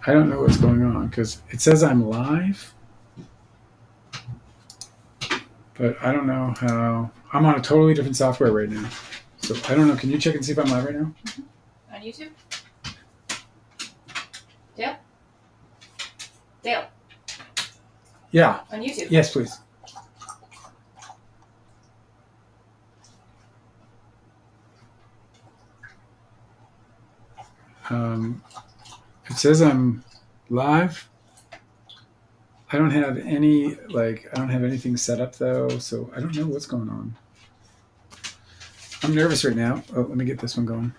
I don't know what's going on because it says I'm live, but I don't know how. I'm on a totally different software right now. So I don't know. Can you check and see if I'm live right now? On YouTube? Dale? Dale? Yeah. On YouTube? Yes, please. It says I'm live. I don't have anything set up though, so I don't know what's going on. I'm nervous right now. Oh, let me get this one going.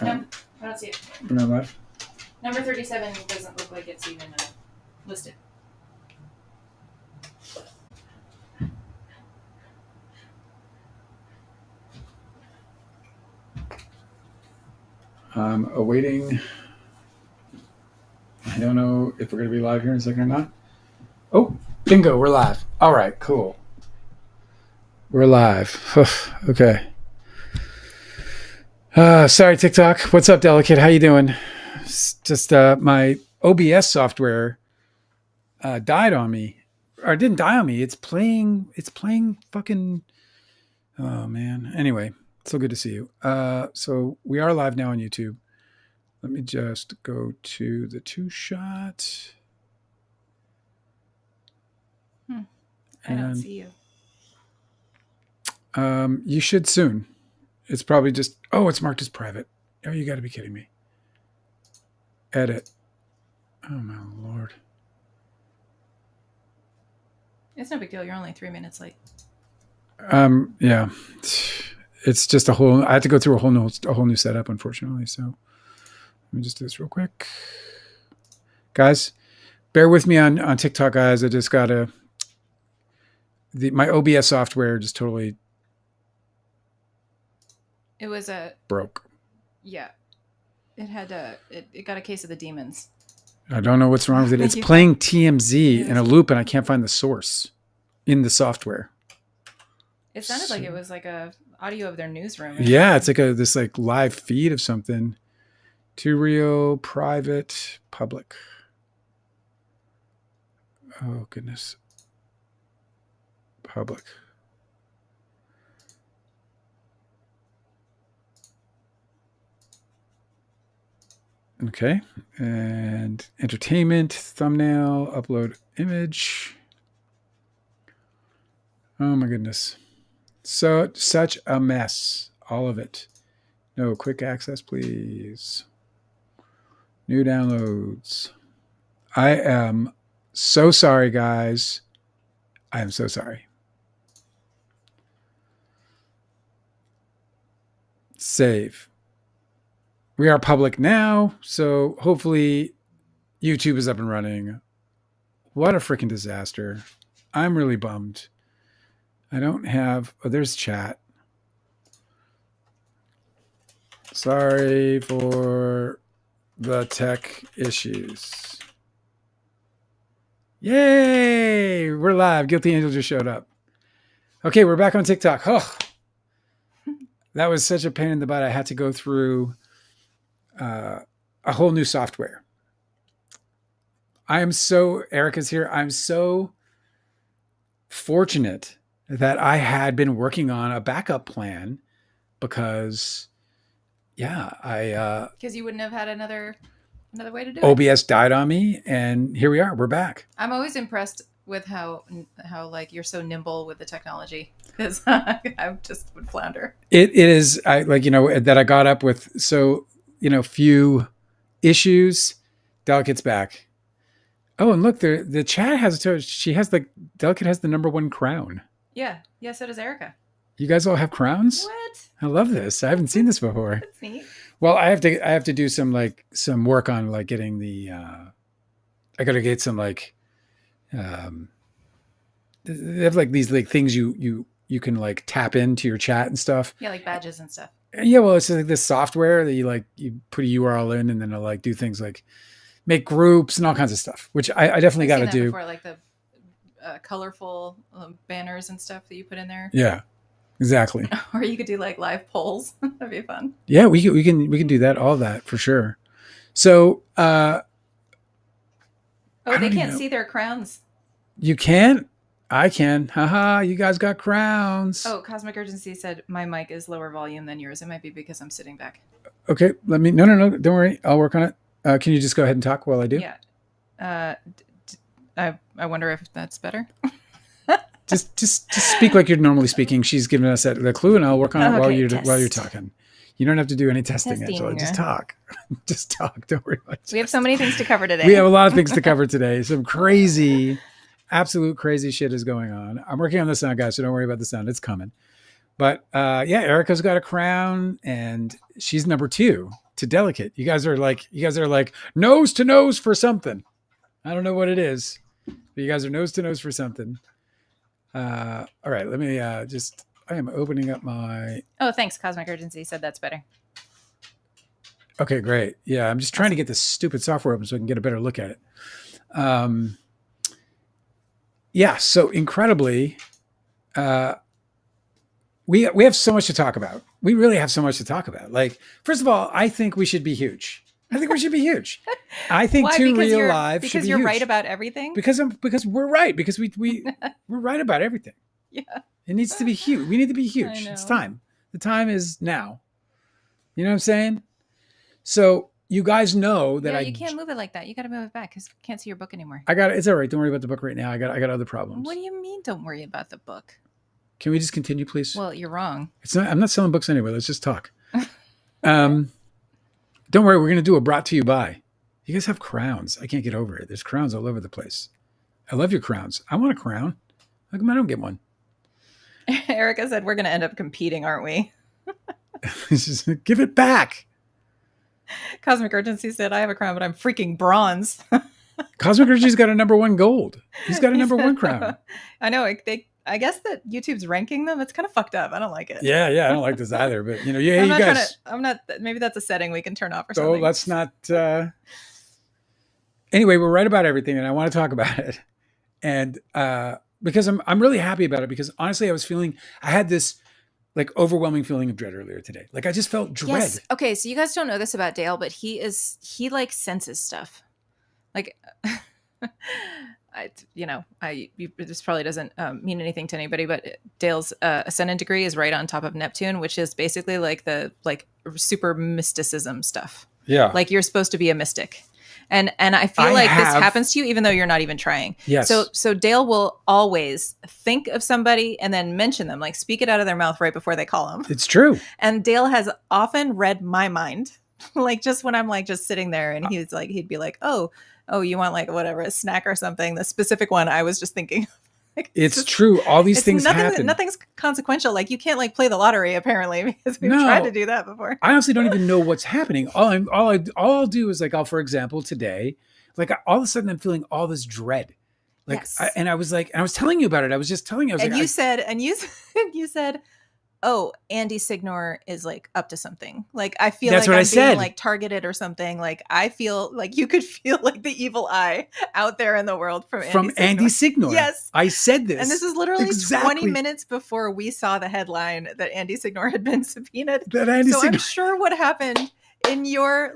No, I don't see it. We're not live. Number 37 doesn't look like it's even listed. I'm awaiting. I don't know if we're going to be live here in a second or not. Oh, bingo, we're live. All right, cool. We're live. Okay. Sorry, TikTok. What's up, Delicate? How you doing? It's just my OBS software died on me. Or it didn't die on me. It's playing fucking... Oh, man. Anyway, so good to see you. So we are live now on YouTube. Let me just go to the two-shot. I don't see you. You should soon. It's probably just... Oh, it's marked as private. Oh, you got to be kidding me. Edit. Oh, my Lord. It's no big deal. You're only 3 minutes late. Yeah. It's just I had to go through a whole new setup, unfortunately. So let me just do this real quick. Guys, bear with me on TikTok, guys. I just got my OBS software just totally... It was broke. Yeah. It had it got a case of the demons. I don't know what's wrong with it. It's playing TMZ in a loop, and I can't find the source in the software. It sounded like it was like a audio of their newsroom. Yeah, it's like this live feed of something. Too real, private, public. Oh, goodness. Public. Okay. And entertainment, thumbnail, upload image. Oh, my goodness. So, such a mess. All of it. No, quick access, please. New downloads. I am so sorry, guys. I am so sorry. Save. We are public now, so hopefully YouTube is up and running. What a freaking disaster. I'm really bummed. I don't have... Oh, there's chat. Sorry for the tech issues. Yay! We're live. Guilty Angel just showed up. Okay, we're back on TikTok. Oh, that was such a pain in the butt. I had to go through a whole new software. Erica's here. I'm so fortunate that I had been working on a backup plan because, because you wouldn't have had another way to do OBS died on me, and here we are. We're back. I'm always impressed with how like you're so nimble with the technology, because I just would flounder. It is that I got up with few issues. Delicate's back. Oh, and look, the chat has Delicate has the #1 crown. Yeah. So does Erica. You guys all have crowns? What? I love this. I haven't seen this before. That's neat. Well, I have to do some work on getting the I got to get some they have these things you can tap into your chat and stuff. Yeah, like badges and stuff. Yeah, well, it's like this software that you put a URL in, and then it'll do things like make groups and all kinds of stuff, which I definitely got to do. Before, like the colorful banners and stuff that you put in there. Yeah. Exactly. Or you could do like live polls. That'd be fun. Yeah, we can do that, all that for sure. So Oh, I they don't even can't know. see their crowns. You can? I can. Haha, you guys got crowns. Oh, Cosmic Urgency said my mic is lower volume than yours. It might be because I'm sitting back. Okay, no, don't worry. I'll work on it. Can you just go ahead and talk while I do? Yeah. I wonder if that's better. Just speak like you're normally speaking. She's giving us the clue, and I'll work on it while Okay, you're test. talking. You don't have to do any testing, Testing. Angela. Just talk. Just talk. Don't worry about it. We have so many things to cover today. We have a lot of things to cover today. Some crazy, absolute crazy shit is going on. I'm working on the sound, guys, so don't worry about the sound. It's coming. But yeah, Erica's got a crown, and she's number 2 to Delicate. You guys are like nose to nose for something. I don't know what it is, but you guys are nose to nose for something. All right, let me I am opening up my. Oh, thanks. Cosmic Urgency said that's better. Okay, great. Yeah, I'm just trying to get this stupid software open so I can get a better look at it. Yeah, so incredibly, we have so much to talk about. We really have so much to talk about. Like, first of all, I think we should be huge. I think we should be huge. I think Why? Two Because Real you're, Live should because be you're huge. right about everything. Because we're right. Because we're right about everything. Yeah. It needs to be huge. We need to be huge. I It's know. time. The time is now. You know what I'm saying? So you guys know that Yeah, you can't move it like that. You got to move it back because you can't see your book anymore. It's all right. Don't worry about the book right now. I got other problems. What do you mean? Don't worry about the book. Can we just continue, please? Well, you're wrong. I'm not selling books anyway. Let's just talk. Don't worry. We're going to do a brought to you by. You guys have crowns. I can't get over it. There's crowns all over the place. I love your crowns. I want a crown. How come I don't get one? Erica said we're going to end up competing, aren't we? Just give it back. Cosmic Urgency said I have a crown, but I'm freaking bronze. Cosmic Urgency's got a number 1 gold. He's got a number 1 crown. I know. I guess that YouTube's ranking them. It's kind of fucked up. I don't like it. Yeah. I don't like this either. But you guys. I'm not. Maybe that's a setting we can turn off or So something. let's not. Anyway, we're right about everything, and I want to talk about it. And because I'm really happy about it, because honestly, I had this like overwhelming feeling of dread earlier today. Like I just felt dread. Yes. Okay. So you guys don't know this about Dale, but he like senses stuff. Like, this probably doesn't mean anything to anybody, but Dale's ascendant degree is right on top of Neptune, which is basically like the super mysticism stuff. Yeah. Like you're supposed to be a mystic. And I feel like this happens to you even though you're not even trying. Yes. So Dale will always think of somebody and then mention them, like speak it out of their mouth right before they call them. It's true. And Dale has often read my mind, like just when I'm like just sitting there, and he'd be like, oh, you want like whatever, a snack or something. The specific one I was just thinking. Like, it's true. All these things happen. Nothing's consequential. Like you can't like play the lottery apparently, because we've tried to do that before. I honestly don't even know what's happening. All I'll do is like, for example, today, like all of a sudden I'm feeling all this dread. Like, yes. I was telling you about it. I was just telling you. You said, oh, Andy Signor is like up to something. Like I feel that's like what I'm I said. being like targeted or something. Like I feel like you could feel like the evil eye out there in the world from Andy Signor. Yes, I said this, and this is literally exactly 20 minutes before we saw the headline that Andy Signor had been subpoenaed. I'm sure what happened in your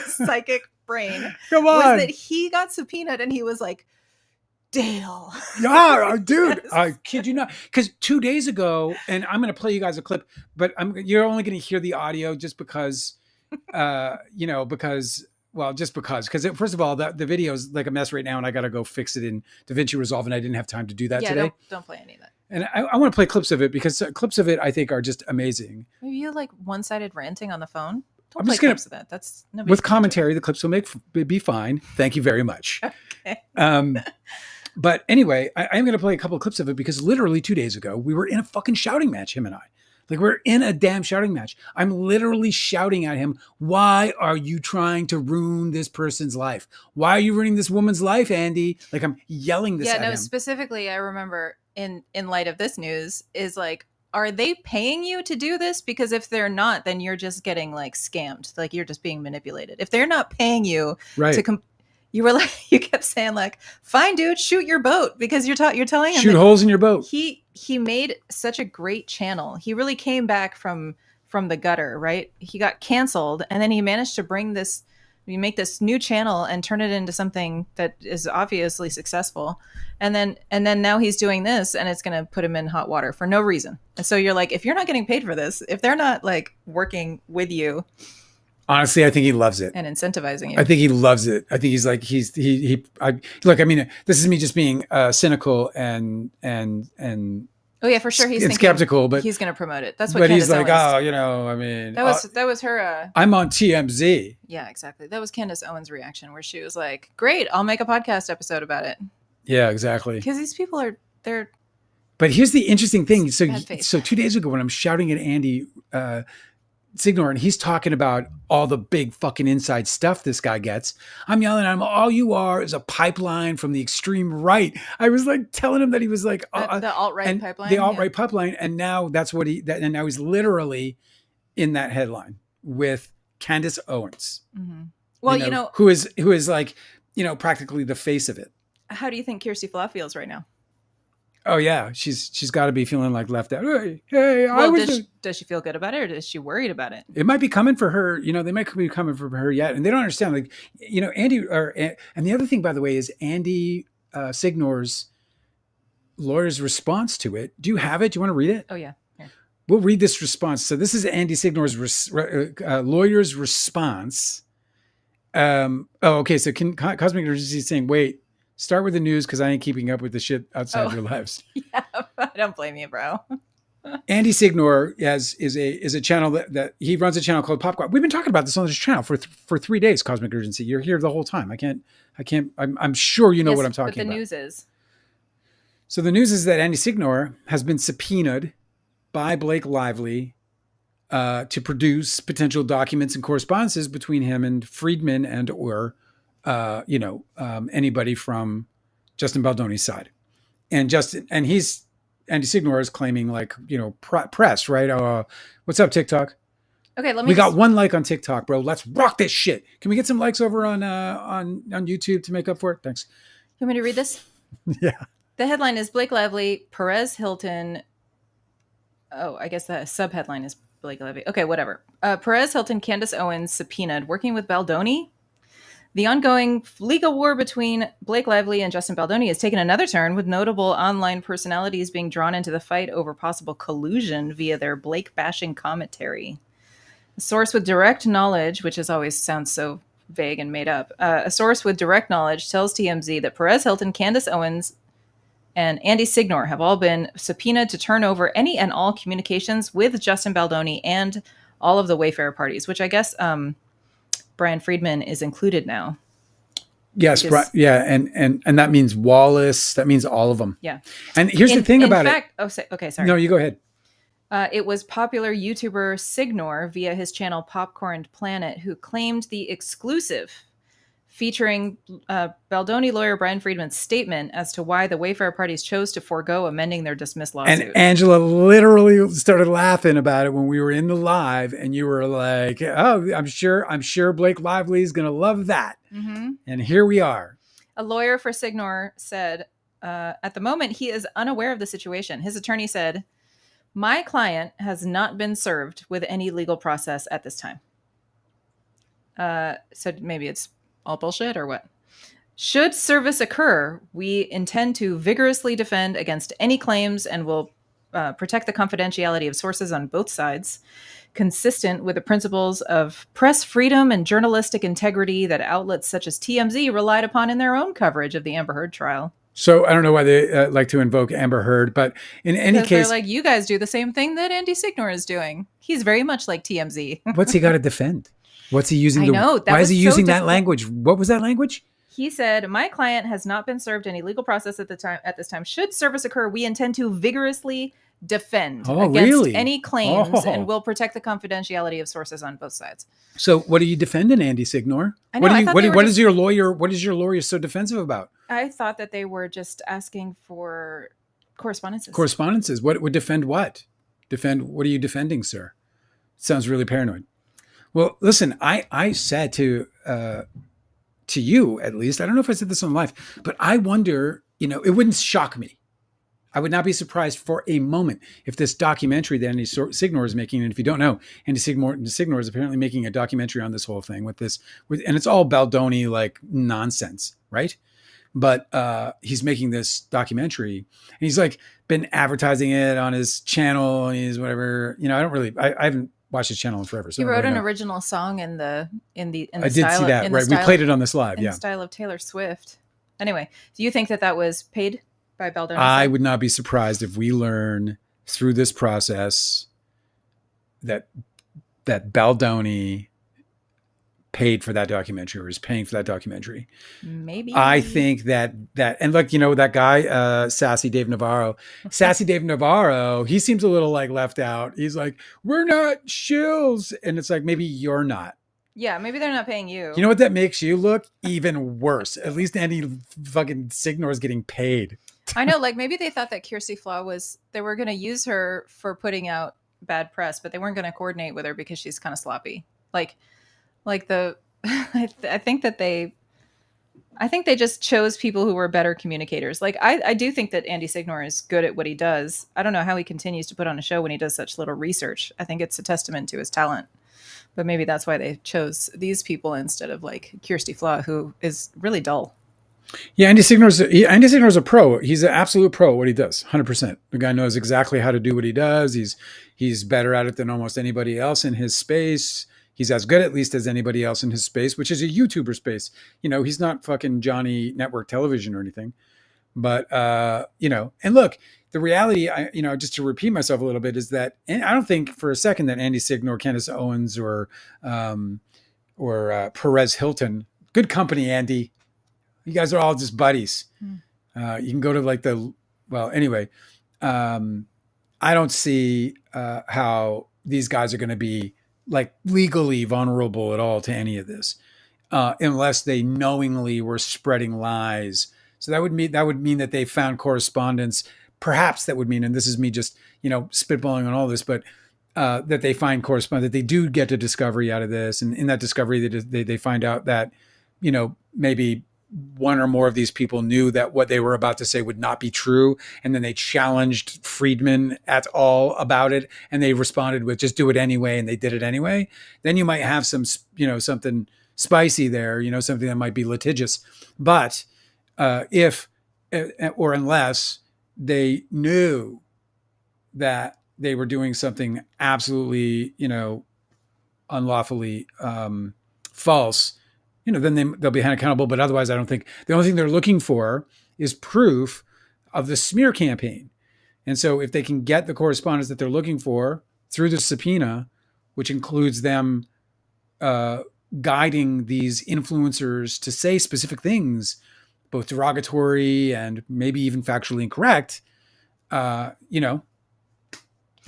psychic brain was that he got subpoenaed and he was like, Dale. Yeah, dude. Yes. I kid you not. Because 2 days ago, and I'm going to play you guys a clip, but you're only going to hear the audio just because, because first of all, the video is like a mess right now, and I got to go fix it in DaVinci Resolve, and I didn't have time to do that today. Don't play any of that. And I want to play clips of it because clips of it I think are just amazing. Are you like one-sided ranting on the phone? Don't I'm play just gonna, clips of that. That's with commentary. The clips will be fine. Thank you very much. Okay. But anyway, I am going to play a couple of clips of it because literally 2 days ago, we were in a fucking shouting match, him and I. Like we're in a damn shouting match. I'm literally shouting at him. Why are you trying to ruin this person's life? Why are you ruining this woman's life, Andy? Like I'm yelling this at him. Specifically, I remember in light of this news is like, are they paying you to do this? Because if they're not, then you're just getting like scammed. Like you're just being manipulated. If they're not paying you right. You were like, you kept saying like, "Fine, dude, shoot your boat," because you're telling him Shoot that holes in your boat. he made such a great channel. He really came back from the gutter, right? He got canceled, and then he managed to bring this, you make this new channel and turn it into something that is obviously successful. And then now he's doing this, and it's going to put him in hot water for no reason. And so you're like, if you're not getting paid for this, if they're not like working with you, honestly, I think he loves it and incentivizing you, I think he loves it. I think he's like look. I mean, this is me just being cynical and oh yeah, for sure. He's and skeptical, but he's going to promote it. That's what. But Candace he's like, Owens, oh, you know, I mean, that was her. I'm on TMZ. Yeah, exactly. That was Candace Owens' reaction, where she was like, "Great, I'll make a podcast episode about it." Yeah, exactly. Because these people they're. But here's the interesting thing. So 2 days ago, when I'm shouting at Andy Signor, and he's talking about all the big fucking inside stuff this guy gets, I'm yelling at him, all you are is a pipeline from the extreme right. I was like telling him that he was like the alt-right pipeline. The alt-right pipeline. And now that's what and now he's literally in that headline with Candace Owens. Mm-hmm. Well, you know, who is like, you know, practically the face of it. How do you think Kirstie Flaw feels right now? Oh yeah, she's got to be feeling like left out. Hey, well, does she feel good about it, or is she worried about it? It might be coming for her. You know, they might be coming for her yet, and they don't understand. Like, you know, and the other thing, by the way, is Andy Signor's lawyer's response to it. Do you have it? Do you want to read it? Oh yeah. Here. We'll read this response. So this is Andy Signor's lawyer's response. Okay. So Cosmic Urgency is saying, wait. Start with the news because I ain't keeping up with the shit outside your lives. Yeah, I don't blame you, bro. Andy Signor is a channel that he runs a channel called Popcorn. We've been talking about this on this channel for 3 days. Cosmic Urgency. You're here the whole time. I'm sure you know what I'm talking about. But the news is. So the news is that Andy Signor has been subpoenaed by Blake Lively to produce potential documents and correspondences between him and Friedman or anybody from Justin Baldoni's side. And Andy Signor is claiming, like, you know, press, right? What's up, TikTok? Okay, we got 1 like on TikTok, bro. Let's rock this shit. Can we get some likes over on YouTube to make up for it? Thanks. You want me to read this? Yeah. The headline is Blake Lively, Perez Hilton. Oh, I guess the sub-headline is Blake Lively. Okay, whatever. Perez Hilton, Candace Owens subpoenaed, working with Baldoni. The ongoing legal war between Blake Lively and Justin Baldoni has taken another turn, with notable online personalities being drawn into the fight over possible collusion via their Blake-bashing commentary. A source with direct knowledge, which always sounds so vague and made up, a source with direct knowledge tells TMZ that Perez Hilton, Candace Owens, and Andy Signor have all been subpoenaed to turn over any and all communications with Justin Baldoni and all of the Wayfarer parties, which I guess... Brian Friedman is included now. Yes, yeah, and that means Wallace. That means all of them. Yeah. And here's the thing about it. Okay, sorry. No, you go ahead. It was popular YouTuber Signor via his channel Popcorn Planet who claimed the exclusive featuring Baldoni lawyer Brian Friedman's statement as to why the Wayfarer parties chose to forego amending their dismissed lawsuit. And Angela literally started laughing about it when we were in the live, and you were like, "Oh, I'm sure Blake Lively is going to love that." Mm-hmm. And here we are. A lawyer for Signor said, at the moment, he is unaware of the situation. His attorney said, "My client has not been served with any legal process at this time." So maybe it's all bullshit or what? Should service occur, we intend to vigorously defend against any claims and will protect the confidentiality of sources on both sides, consistent with the principles of press freedom and journalistic integrity that outlets such as TMZ relied upon in their own coverage of the Amber Heard trial. So I don't know why they like to invoke Amber Heard, but in any case... They're like, you guys do the same thing that Andy Signor is doing. He's very much like TMZ. What's he got to defend? What's he using? Why is he using that language? What was that language? He said, "My client has not been served any legal process at this time. Should service occur, we intend to vigorously defend against any claims and will protect the confidentiality of sources on both sides." So, what are you defending, Andy Signor? What is your lawyer so defensive about? I thought that they were just asking for correspondences. Correspondences. What would defend what? Defend what are you defending, sir? Sounds really paranoid. Well, listen, I said to to you, at least, I don't know if I said this on live, but I wonder, it wouldn't shock me. I would not be surprised for a moment if this documentary that Andy Signor is making, and if you don't know, Andy Signor is apparently making a documentary on this whole thing and it's all Baldoni like nonsense, right? But he's making this documentary, and he's like been advertising it on his channel, and he's whatever. I haven't watched his channel in forever. So he wrote really an original song in the I did see that. Right, we played it on this live. In Yeah, the style of Taylor Swift. Anyway, do you think that was paid by Baldoni? I would not be surprised if we learn through this process that Baldoni paid for that documentary or is paying for that documentary. Maybe. I think that and like, that guy, Sassy Dave Navarro, he seems a little like left out. He's like, we're not shills. And it's like, maybe you're not. Yeah, maybe they're not paying you. You know what that makes you look? Even worse. At least Andy fucking Signor is getting paid. I know, like maybe they thought that Kirsty Flaw they were going to use her for putting out bad press, but they weren't going to coordinate with her because she's kind of sloppy. I think they just chose people who were better communicators. Like I do think that Andy Signor is good at what he does. I don't know how he continues to put on a show when he does such little research. I think it's a testament to his talent. But maybe that's why they chose these people instead of like Kirsty Flaw, who is really dull. Yeah, Andy Signor's a pro. He's an absolute pro at what he does, 100%. The guy knows exactly how to do what he does. He's better at it than almost anybody else in his space. He's as good at least as anybody else in his space, which is a YouTuber space. He's not fucking Johnny Network Television or anything. But, and look, the reality, just to repeat myself a little bit, is that I don't think for a second that Andy Signor, Candace Owens, or Perez Hilton, good company, Andy. You guys are all just buddies. You can go to anyway, I don't see how these guys are going to be like legally vulnerable at all to any of this, unless they knowingly were spreading lies. So that would mean that they found correspondence. Perhaps that would mean, and this is me just, spitballing on all this, but that they find correspondence, that they do get a discovery out of this. And in that discovery, they find out that, maybe one or more of these people knew that what they were about to say would not be true. And then they challenged Friedman at all about it. And they responded with just do it anyway. And they did it anyway. Then you might have some, something spicy there, something that might be litigious. But if or unless they knew that they were doing something absolutely, unlawfully false, then they'll be held accountable. But otherwise, I don't think the only thing they're looking for is proof of the smear campaign. And so if they can get the correspondence that they're looking for through the subpoena, which includes them guiding these influencers to say specific things, both derogatory and maybe even factually incorrect, they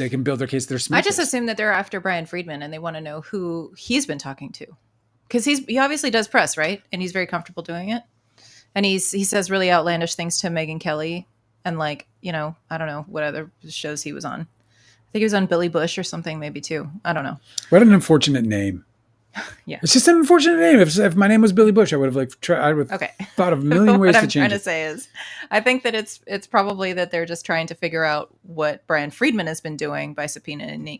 can build their case. I just assume that they're after Brian Friedman and they want to know who he's been talking to. Because he obviously does press, right? And he's very comfortable doing it. And he says really outlandish things to Megyn Kelly. And I don't know what other shows he was on. I think he was on Billy Bush or something maybe too. I don't know. What an unfortunate name. Yeah. It's just an unfortunate name. If my name was Billy Bush, I would have thought of a million ways to change it. What I'm trying to say is I think that it's probably that they're just trying to figure out what Brian Friedman has been doing by subpoenaing.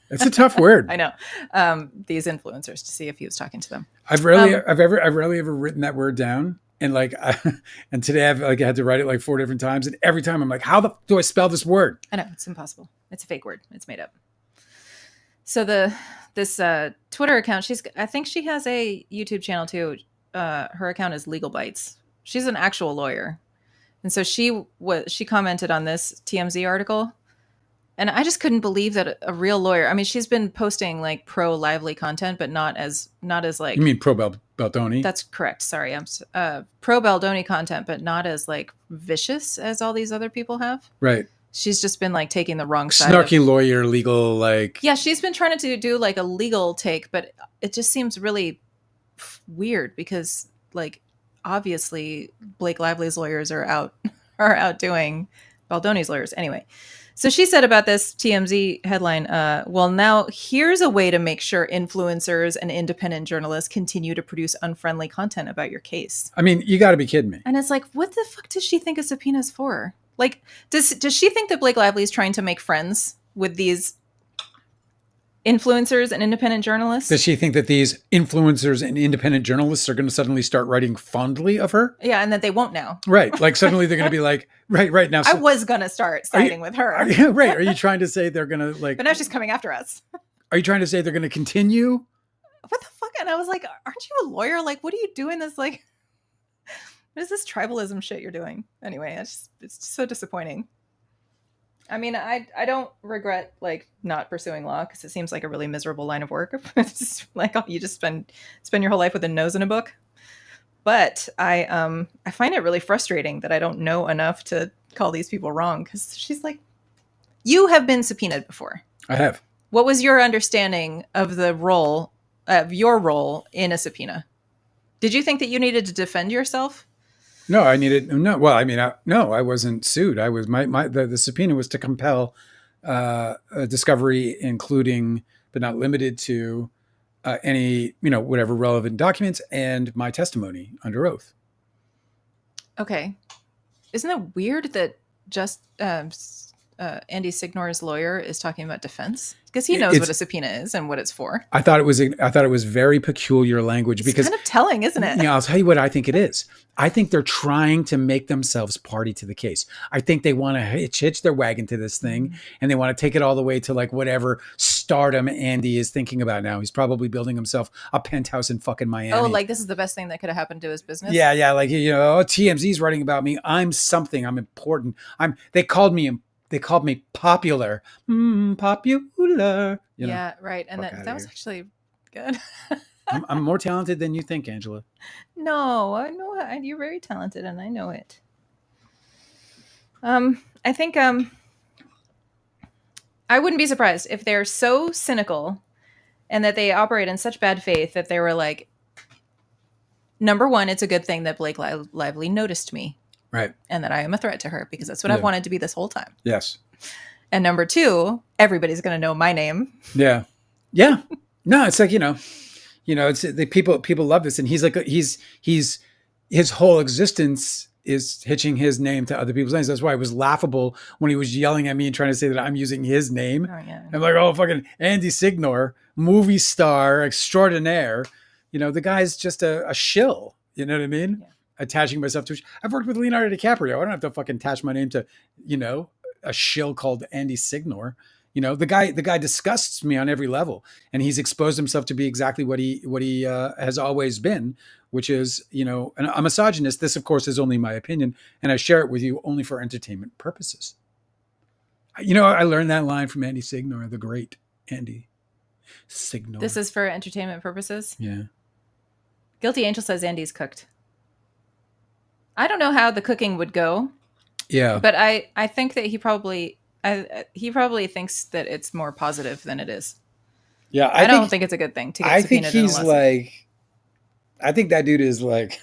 It's a tough word. I know. These influencers to see if he was talking to them. I've rarely ever written that word down. And and today I had to write it 4 different times. And every time I'm like, how do I spell this word? I know, it's impossible. It's a fake word. It's made up. So this Twitter account, I think she has a YouTube channel too. Her account is Legal Bites. She's an actual lawyer. And so she commented on this TMZ article. And I just couldn't believe that a real lawyer. I mean, she's been posting pro Lively content, but not as You mean pro Baldoni? That's correct. Sorry, I'm pro Baldoni content, but not as vicious as all these other people have. Right. She's just been taking the wrong side. Snarky lawyer, legal Yeah, she's been trying to do a legal take, but it just seems really weird because obviously Blake Lively's lawyers are out doing Baldoni's lawyers. Anyway, so she said about this TMZ headline, well, now here's a way to make sure influencers and independent journalists continue to produce unfriendly content about your case. I mean, you got to be kidding me. And it's like, what the fuck does she think a subpoena is for? Like, does she think that Blake Lively is trying to make friends with these influencers and independent journalists? Does she think that these influencers and independent journalists are going to suddenly start writing fondly of her? Yeah, and that they won't now. Right. Like suddenly they're going to be like, right now. I was going to start siding with her. Right. Are you trying to say they're going to like... But now she's coming after us. Are you trying to say they're going to continue? What the fuck? And I was like, aren't you a lawyer? Like, what are you doing this? Like, what is this tribalism shit you're doing? Anyway, it's just so disappointing. I mean, I don't regret like not pursuing law because it seems like a really miserable line of work. It's just like, oh, you just spend your whole life with a nose in a book. But I find it really frustrating that I don't know enough to call these people wrong, because she's like, you have been subpoenaed before. I have. What was your understanding of your role in a subpoena? Did you think that you needed to defend yourself? No, I needed no. Well, I mean, no, I wasn't sued. I was the subpoena was to compel a discovery, including but not limited to any whatever relevant documents and my testimony under oath. Okay, isn't it weird that just Andy Signor's lawyer is talking about defense, because he knows what a subpoena is and what it's for? I thought it was very peculiar language, because it's kind of telling, isn't it? I'll tell you what I think it is. I think they're trying to make themselves party to the case. I think they want to hitch their wagon to this thing, and they want to take it all the way to like whatever stardom Andy is thinking about now. He's probably building himself a penthouse in fucking Miami. Oh, like this is the best thing that could have happened to his business? Yeah, like TMZ's writing about me. I'm something. I'm important. They called me popular. Popular. Yeah, right. And that was actually good. I'm more talented than you think, Angela. No, I know you're very talented, and I know it. I think I wouldn't be surprised if they're so cynical and that they operate in such bad faith that they were like, number one, it's a good thing that Blake Lively noticed me. Right. And that I am a threat to her, because that's what I've wanted to be this whole time. Yes. And number two, everybody's going to know my name. Yeah. Yeah. No, it's like, it's the people love this. And he's like, his whole existence is hitching his name to other people's names. That's why it was laughable when he was yelling at me and trying to say that I'm using his name. Oh, yeah. I'm like, oh, fucking Andy Signor, movie star extraordinaire. The guy's just a shill. You know what I mean? Yeah. Attaching myself to. I've worked with Leonardo DiCaprio. I don't have to fucking attach my name to, a shill called Andy Signor. The guy disgusts me on every level, and he's exposed himself to be exactly what he has always been, which is, a misogynist. This, of course, is only my opinion, and I share it with you only for entertainment purposes. I learned that line from Andy Signor, the great Andy Signor. This is for entertainment purposes? Yeah. Guilty Angel says Andy's cooked. I don't know how the cooking would go. Yeah. But I think that he probably thinks that it's more positive than it is. Yeah. I don't think it's a good thing to get subpoenaed. I think that dude is like,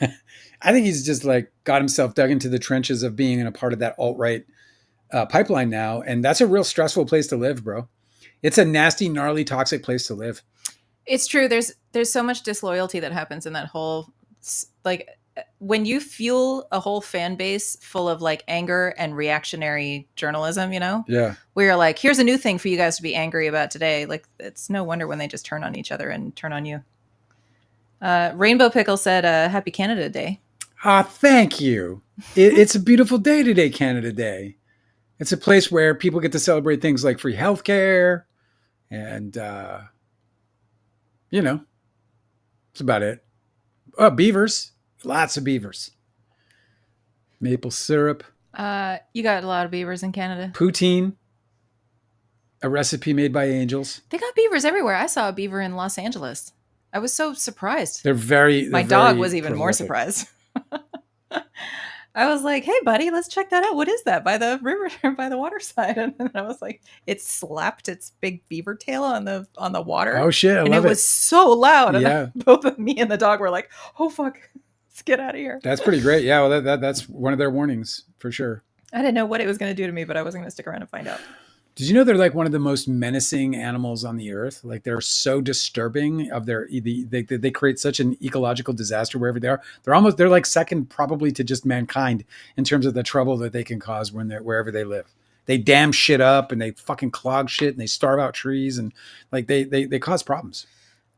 I think he's just like got himself dug into the trenches of being in a part of that alt-right pipeline now. And that's a real stressful place to live, bro. It's a nasty, gnarly, toxic place to live. It's true. There's so much disloyalty that happens in that whole, like, when you fuel a whole fan base full of like anger and reactionary journalism, yeah, where you're like, here's a new thing for you guys to be angry about today. Like, it's no wonder when they just turn on each other and turn on you. Rainbow Pickle said, happy Canada Day. Thank you. It's a beautiful day today, Canada Day. It's a place where people get to celebrate things like free healthcare and, it's about it. Oh, beavers. Lots of beavers. Maple syrup. You got a lot of beavers in Canada. Poutine. A recipe made by angels. They got beavers everywhere. I saw a beaver in Los Angeles. I was so surprised. My dog was even more surprised. I was like, hey, buddy, let's check that out. What is that by the river, by the waterside? And then I was like, it slapped its big beaver tail on the water. Oh, shit. I love it. And it was so loud. And yeah. Both of me and the dog were like, oh, fuck. Let's get out of here. That's pretty great. Yeah, well, that's one of their warnings for sure. I didn't know what it was going to do to me, but I wasn't going to stick around and find out. Did you know they're like one of the most menacing animals on the earth? Like they're so disturbing of they create such an ecological disaster wherever they are. They're like second probably to just mankind in terms of the trouble that they can cause when they're wherever they live. They dam shit up and they fucking clog shit and they starve out trees and like they cause problems.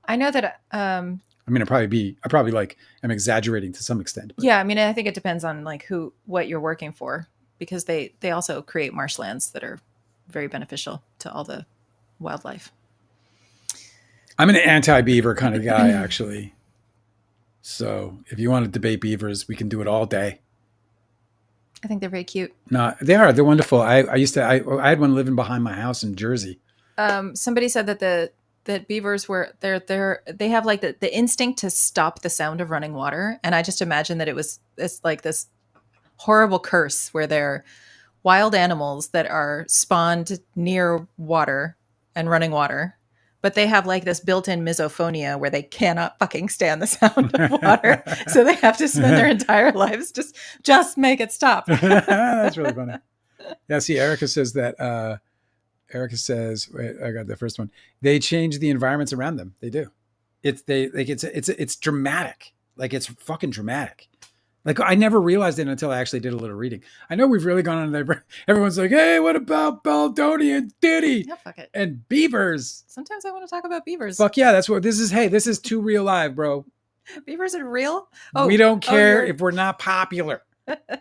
I know that. I mean, I probably like I'm exaggerating to some extent. Yeah, I mean, I think it depends on like what you're working for, because they also create marshlands that are very beneficial to all the wildlife. I'm an anti-beaver kind of guy, actually. So if you want to debate beavers, we can do it all day. I think they're very cute. No, they are. They're wonderful. I had one living behind my house in Jersey. Somebody said that beavers they have like the instinct to stop the sound of running water, and I just imagine that it's like this horrible curse where they're wild animals that are spawned near water and running water, but they have like this built-in misophonia where they cannot fucking stand the sound of water. So they have to spend their entire lives just make it stop. That's really funny. Yeah, see, Erica says, wait, I got the first one. They change the environments around them. They do. It's dramatic. Like it's fucking dramatic. Like I never realized it until I actually did a little reading. I know we've really gone on there. Everyone's like, hey, what about Baldoni and Diddy? Yeah, fuck it. And beavers? Sometimes I want to talk about beavers. Fuck yeah, that's what this is. Hey, this is Too Real Live, bro. Beavers are real? We don't care if we're not popular.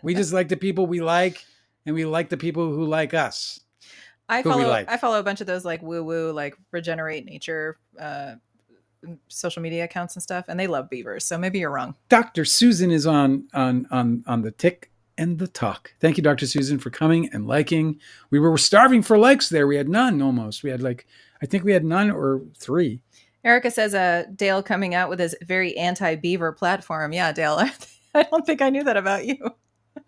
We just like the people we like, and we like the people who like us. I follow a bunch of those like woo-woo, like regenerate nature social media accounts and stuff, and they love beavers. So maybe you're wrong. Dr. Susan is on the tick and the talk. Thank you, Dr. Susan, for coming and liking. We were starving for likes there. We had none almost. We had I think we had none or 3. Erica says Dale coming out with his very anti-beaver platform. Yeah, Dale, I don't think I knew that about you.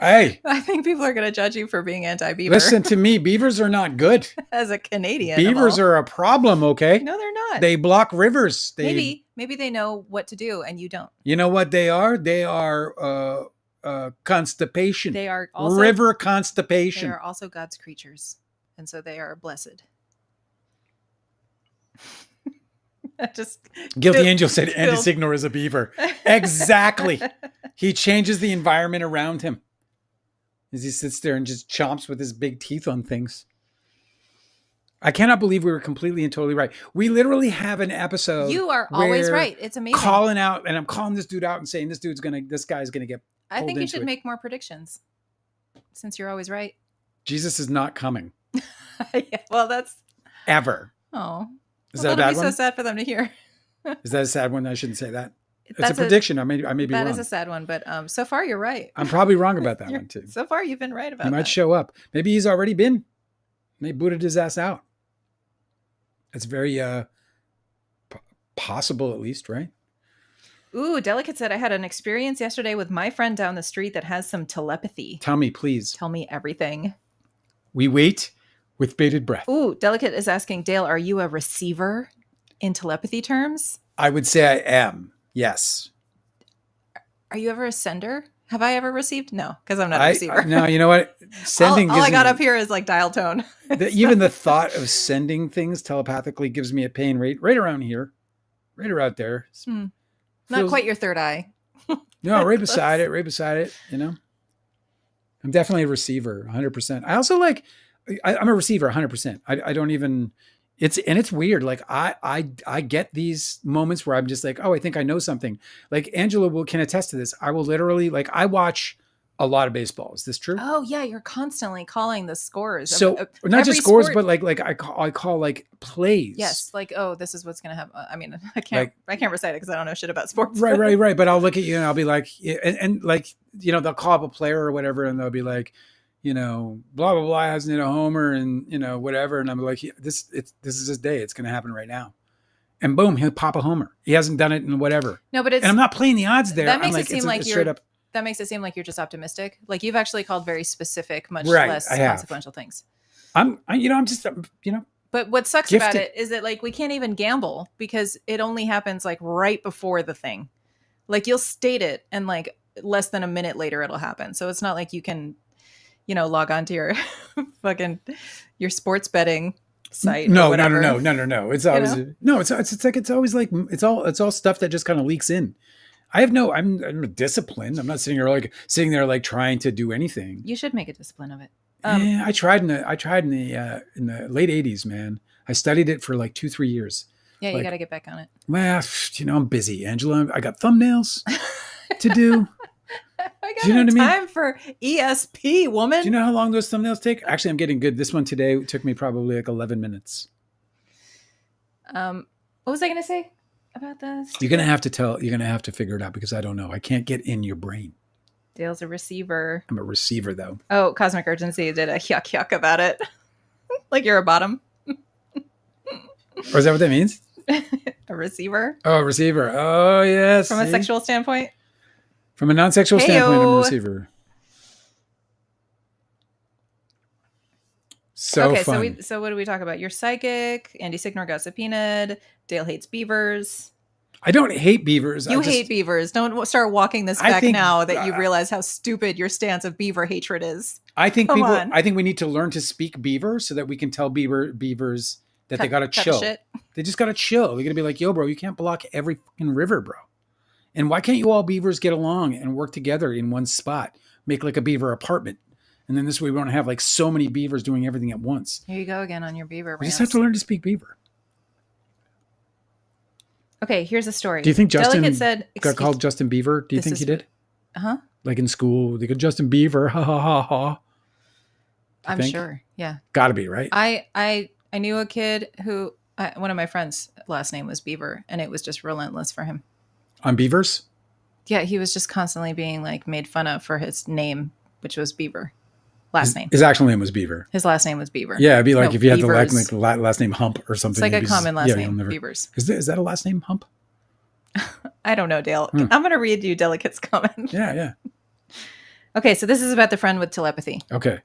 Hey, I think people are going to judge you for being anti-beaver. Listen to me. Beavers are not good. As a Canadian, beavers are a problem. Okay, no, they're not. They block rivers. Maybe they know what to do, and you don't. You know what they are? They are constipation. They are also river constipation. They are also God's creatures, and so they are blessed. Guilty Angel said Antisignor is a beaver. Exactly. He changes the environment around him as he sits there and just chomps with his big teeth on things. I cannot believe we were completely and totally right. We literally have an episode. You are always right. It's amazing. Calling out, and I'm calling this dude out and saying this guy's gonna get. I think you should make more predictions, since you're always right. Jesus is not coming. Yeah, well, that's ever. Oh, is that a bad one? So sad for them to hear. Is that a sad one? I shouldn't say that. It's a prediction. I may be wrong. That is a sad one, but so far you're right. I'm probably wrong about that one too. So far you've been right about that. He might show up. Maybe he's already been. They booted his ass out. It's very possible, at least, right? Ooh, Delicate said, I had an experience yesterday with my friend down the street that has some telepathy. Tell me, please. Tell me everything. We wait with bated breath. Ooh, Delicate is asking, Dale, are you a receiver in telepathy terms? I would say I am. Yes. Are you ever a sender? Have I ever received? No, because I'm not a receiver. No, you know what? Sending. all I got up here is like dial tone. Even the thought of sending things telepathically gives me a pain right around here, right around there. Not quite your third eye. No, right beside it. You know, I'm definitely a receiver, 100%. I also I'm a receiver, 100%. I don't even. It's weird. Like I get these moments where I'm just like, oh, I think I know something. Like Angela can attest to this. I will literally I watch a lot of baseball. Is this true? Oh yeah, you're constantly calling the scores. So not just scores, but I call like plays. Yes, like this is what's gonna happen. I mean, I can't recite it because I don't know shit about sports. Right. But I'll look at you and I'll be like, and they'll call up a player or whatever, and they'll be like, blah, blah, blah, hasn't hit a homer and, whatever. And I'm like, this is his day. It's going to happen right now. And boom, he'll pop a homer. He hasn't done it in whatever. No, but and I'm not playing the odds there. That makes it seem like that makes it seem like you're just optimistic. Like you've actually called very specific, much less consequential things. I'm just. But what sucks about it is that we can't even gamble because it only happens right before the thing. You'll state it and less than a minute later it'll happen. So it's not like you can log on to your fucking your sports betting site or No, no, no, whatever. no, no, no, no. It's always no. It's always like it's all stuff that just kind of leaks in. I'm disciplined. I'm not sitting there like trying to do anything. You should make a discipline of it. I tried in the late '80s, man. I studied it for like 2-3 years. Yeah, you Like, got to get back on it. well, I'm busy, Angela. I got thumbnails to do. I got Do you know no what I mean? time for ESP, woman. Do you know how long those thumbnails take? Actually, I'm getting good. This one today took me probably like 11 minutes. What was I going to say about this? You're gonna have to figure it out because I don't know. I can't get in your brain. Dale's a receiver. I'm a receiver though. Oh, Cosmic Urgency did a yuck about it. Like you're a bottom. Or is that what that means? A receiver. Oh, a receiver. Oh, yes. From a sexual standpoint? From a non-sexual standpoint, I'm a receiver. So fun. So what do we talk about? You're psychic. Andy Signor got subpoenaed. Dale hates beavers. I don't hate beavers. You hate beavers. Don't start walking this back now that you realize how stupid your stance of beaver hatred is. I think I think we need to learn to speak beaver so that we can tell beavers that they got to chill. They just got to chill. They're going to be like, yo, bro, you can't block every fucking river, bro. And why can't you all beavers get along and work together in one spot? Make like a beaver apartment. And then this way we don't have like so many beavers doing everything at once. Here you go again on your beaver. We just have to learn to speak beaver. Okay, here's a story. Do you think Justin got called Justin Beaver? Do you think he did? Uh-huh. Like in school, they go Justin Beaver, ha ha ha ha. I'm sure. Yeah. Gotta be, right? I knew a kid who one of my friends' last name was Beaver, and it was just relentless for him. On beavers? Yeah, he was just constantly being like made fun of for his name, which was Beaver. Name. His actual name was Beaver. His last name was Beaver. Yeah, it'd be like if you had the last name Hump or something. It's like a common last name, Beavers. Is that a last name, Hump? I don't know, Dale. I'm going to read you Delicate's comment. Yeah. Okay, so this is about the friend with telepathy. Okay.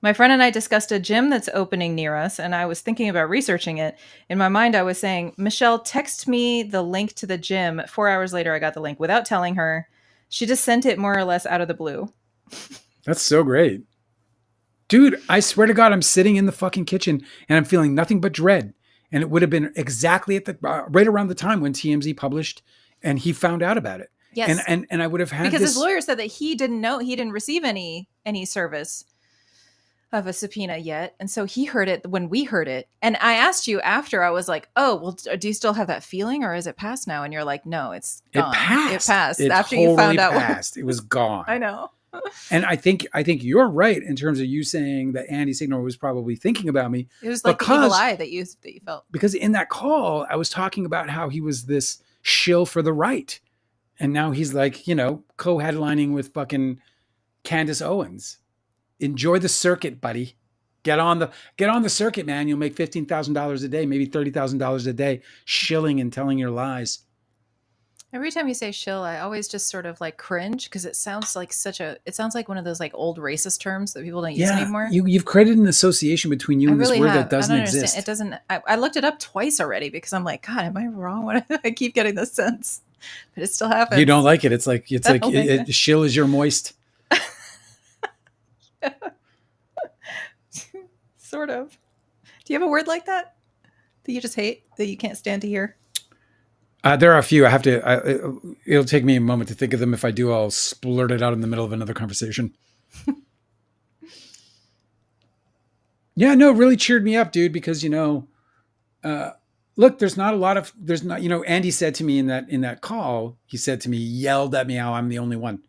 My friend and I discussed a gym that's opening near us, and I was thinking about researching it. In my mind, I was saying, Michelle, text me the link to the gym. 4 hours later, I got the link without telling her. She just sent it more or less out of the blue. That's so great. Dude, I swear to God, I'm sitting in the fucking kitchen and I'm feeling nothing but dread. And it would have been exactly at the right around the time when TMZ published and he found out about it. Yes. And I would have had because his lawyer said that he didn't know, he didn't receive any service of a subpoena yet. And so he heard it when we heard it. And I asked you after, I was like, oh, well, do you still have that feeling or is it past now? And you're like, no, it's gone. It passed. It after totally you found out. Passed. It was gone. I know. And I think you're right in terms of you saying that Andy Signor was probably thinking about me. It was like the evil eye that you felt. Because in that call, I was talking about how he was this shill for the right. And now he's like, co-headlining with fucking Candace Owens. Enjoy the circuit, buddy. Get on the circuit, man. You'll make $15,000 a day, maybe $30,000 a day, shilling and telling your lies. Every time you say shill, I always just sort of like cringe because it sounds like one of those like old racist terms that people don't use anymore. You've created an association between you and this word that doesn't exist. It doesn't. I looked it up twice already because I'm like, God, am I wrong? I keep getting this sense, but it still happens. You don't like it. It's like shill is your moist. Sort of. Do you have a word like that you just hate, that you can't stand to hear? There are a few. It'll take me a moment to think of them. If I do, I'll splurt it out in the middle of another conversation. Yeah, no, it really cheered me up, dude, because, look, Andy said to me in that call, he said to me, yelled at me how I'm the only one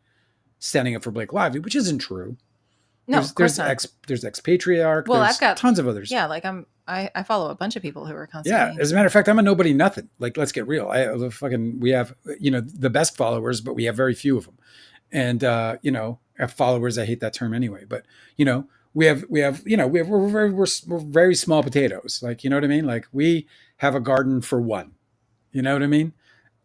standing up for Blake Lively, which isn't true. No, there's Expatriarch. Well, I've got tons of others. Yeah, like I follow a bunch of people who are constantly. Yeah, as a matter of fact, I'm a nobody nothing. Like, let's get real. We have the best followers, but we have very few of them. And have followers. I hate that term anyway. But we're very small potatoes. Like, you know what I mean? Like, we have a garden for one. You know what I mean?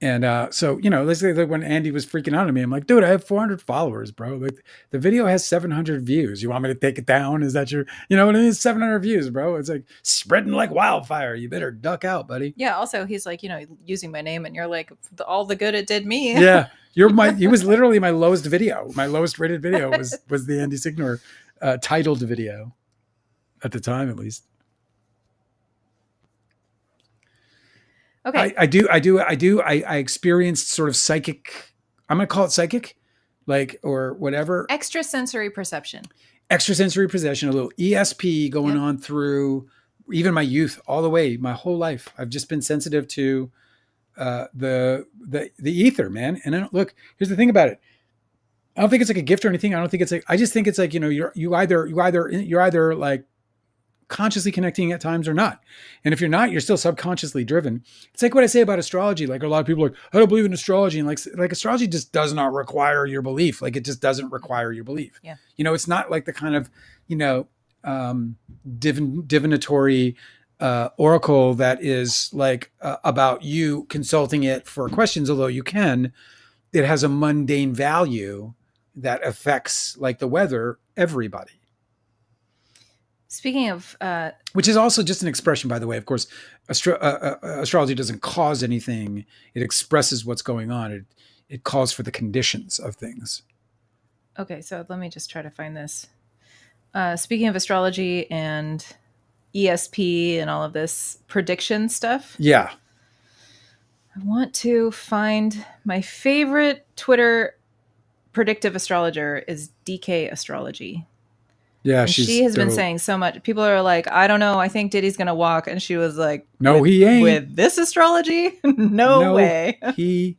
And so, let's say that when Andy was freaking out at me, I'm like, dude, I have 400 followers, bro. Like, the video has 700 views. You want me to take it down? Is that your, what I mean? 700 views, bro. It's like spreading like wildfire. You better duck out, buddy. Yeah. Also, he's like, using my name and you're like, all the good it did me. Yeah. He was literally my lowest video. My lowest rated video was the Andy Signor titled video at the time, at least. Okay. I experienced sort of psychic. I'm going to call it psychic, like, or whatever. Extrasensory perception. Extrasensory possession, a little ESP going on through even my youth, all the way, my whole life. I've just been sensitive to the ether, man. And I don't, look, here's the thing about it. I don't think it's like a gift or anything. I don't think it's like, I just think it's like, you're either like consciously connecting at times or not. And if you're not, you're still subconsciously driven. It's like what I say about astrology. Like a lot of people are like, I don't believe in astrology. And like astrology just does not require your belief. Like it just doesn't require your belief. Yeah. It's not like the kind of, divinatory oracle that is like about you consulting it for questions, although you can. It has a mundane value that affects, like the weather, everybody. Speaking of... which is also just an expression, by the way. Of course, astrology doesn't cause anything. It expresses what's going on. It calls for the conditions of things. Okay, so let me just try to find this. Speaking of astrology and ESP and all of this prediction stuff. Yeah. I want to find my favorite Twitter predictive astrologer is DK Astrology. Yeah, and she has been saying so much. People are like, I don't know. I think Diddy's going to walk. And she was like, no, he ain't. With this astrology? No way. He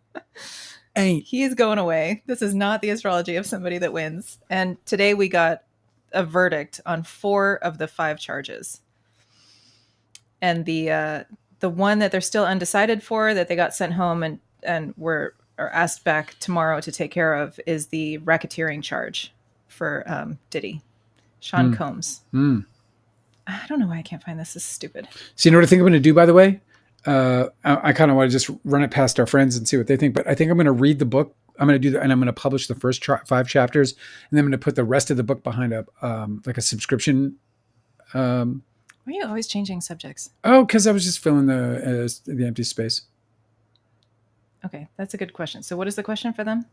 ain't. He's going away. This is not the astrology of somebody that wins. And today we got a verdict on 4 of the 5 charges. And the one that they're still undecided for, that they got sent home and are asked back tomorrow to take care of, is the racketeering charge for Diddy. Sean Combs. I don't know why I can't find this. This is stupid. So you know what I think I'm going to do, by the way? I kind of want to just run it past our friends and see what they think. But I think I'm going to read the book. I'm going to do that, and I'm going to publish the first 5 chapters, and then I'm going to put the rest of the book behind like a subscription. Why are you always changing subjects? Oh, because I was just filling the empty space. Okay, that's a good question. So what is the question for them?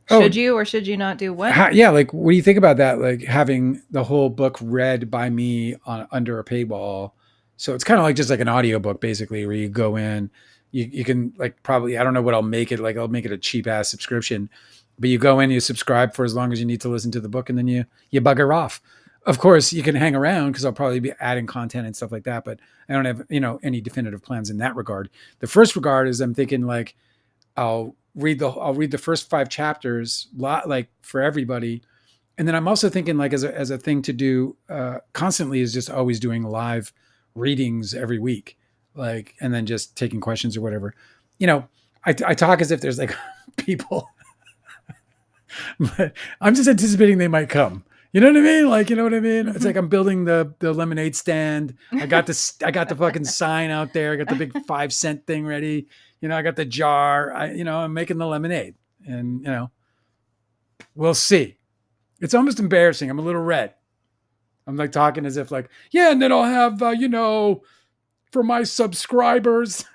Should you or should you not do what? What do you think about that? Like having the whole book read by me under a paywall. So it's kind of like just like an audiobook, basically, where you go in, you can like probably, I don't know what I'll make it. Like I'll make it a cheap ass subscription, but you go in, you subscribe for as long as you need to listen to the book, and then you bugger off. Of course, you can hang around because I'll probably be adding content and stuff like that, but I don't have, any definitive plans in that regard. The first regard is I'm thinking like I'll read the first 5 chapters, like for everybody. And then I'm also thinking like as a thing to do constantly is just always doing live readings every week, like, and then just taking questions or whatever. I talk as if there's like people, but I'm just anticipating they might come. You know what I mean? Like, you know what I mean? It's like I'm building the lemonade stand. I got the fucking sign out there. I got the big 5-cent thing ready. I got the jar. I'm making the lemonade, and we'll see. It's almost embarrassing. I'm a little red. I'm like talking as if like, yeah, and then I'll have for my subscribers.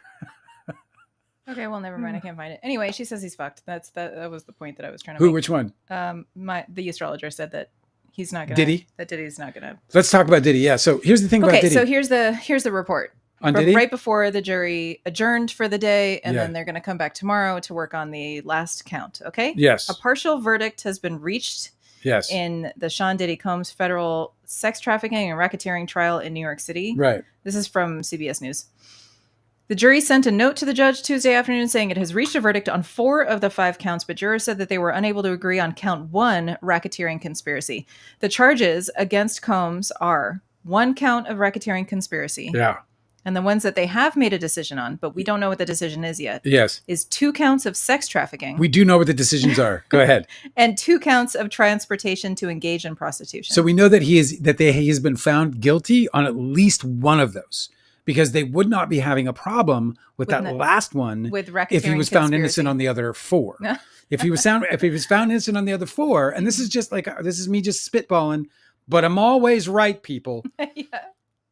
Okay, well, never mind. I can't find it. Anyway, she says he's fucked. That was the point that I was trying to make. Who? Which one? The astrologer said that he's not gonna. Diddy? That Diddy's not gonna. Let's talk about Diddy. Yeah. So here's the thing about Diddy. Okay, so here's the report. On Diddy? Right before the jury adjourned for the day, and then they're going to come back tomorrow to work on the last count. Okay. Yes. A partial verdict has been reached. Yes. In the Sean Diddy Combs federal sex trafficking and racketeering trial in New York City. Right. This is from CBS News. The jury sent a note to the judge Tuesday afternoon saying it has reached a verdict on 4 of the 5 counts, but jurors said that they were unable to agree on count 1, racketeering conspiracy. The charges against Combs are 1 count of racketeering conspiracy. Yeah. And the ones that they have made a decision on, but we don't know what the decision is yet. Yes. Is 2 counts of sex trafficking. We do know what the decisions are. Go ahead. And 2 counts of transportation to engage in prostitution. So we know that he has been found guilty on at least one of those, because they would not be having a problem with that last one with racketeering if he was found innocent on the other 4. If he was found innocent on the other 4, and this is me just spitballing, but I'm always right, people. Yeah.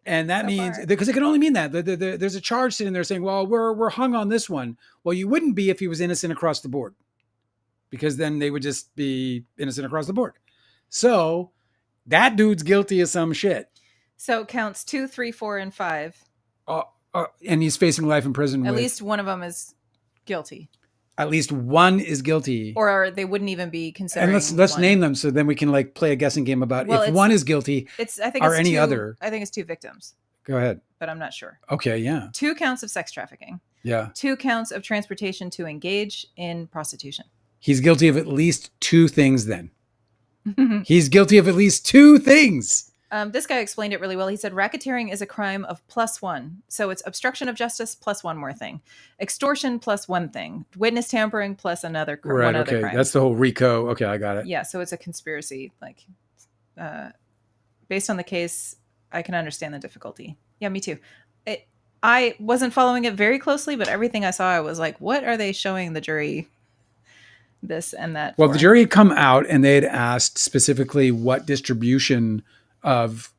And that means, because it can only mean that there's a charge sitting there saying, well, we're hung on this one. Well, you wouldn't be if he was innocent across the board. because then they would just be innocent across the board. So that dude's guilty of some shit. So counts 2, 3, 4, and 5. And he's facing life in prison. At least one of them is guilty. At least one is guilty. Or they wouldn't even be considering. And let's name them so then we can like play a guessing game about if one is guilty or any other. I think it's 2 victims. Go ahead. But I'm not sure. Okay, yeah. 2 counts of sex trafficking. Yeah. 2 counts of transportation to engage in prostitution. He's guilty of at least 2 things then. He's guilty of at least 2 things. This guy explained it really well. He said racketeering is a crime of +1. So it's obstruction of justice plus one more thing. Extortion plus one thing. Witness tampering plus another crime. Right, okay. Crime. That's the whole RICO. Okay, I got it. Yeah, so it's a conspiracy. Like, based on the case, I can understand the difficulty. Yeah, me too. I wasn't following it very closely, but everything I saw, I was like, what are they showing the jury this and that Well, for? The jury had come out and they had asked specifically what distribution of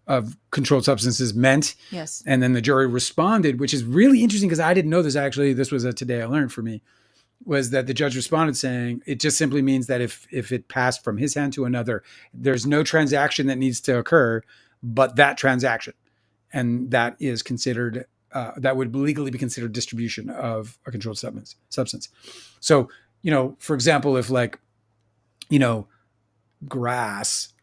controlled substances meant. Yes. And then the jury responded, which is really interesting because I didn't know this actually. This was a today I learned for me, was that the judge responded saying it just simply means that if it passed from his hand to another, there's no transaction that needs to occur but that transaction. And that is considered, that would legally be considered distribution of a controlled substance. So, for example, if grass,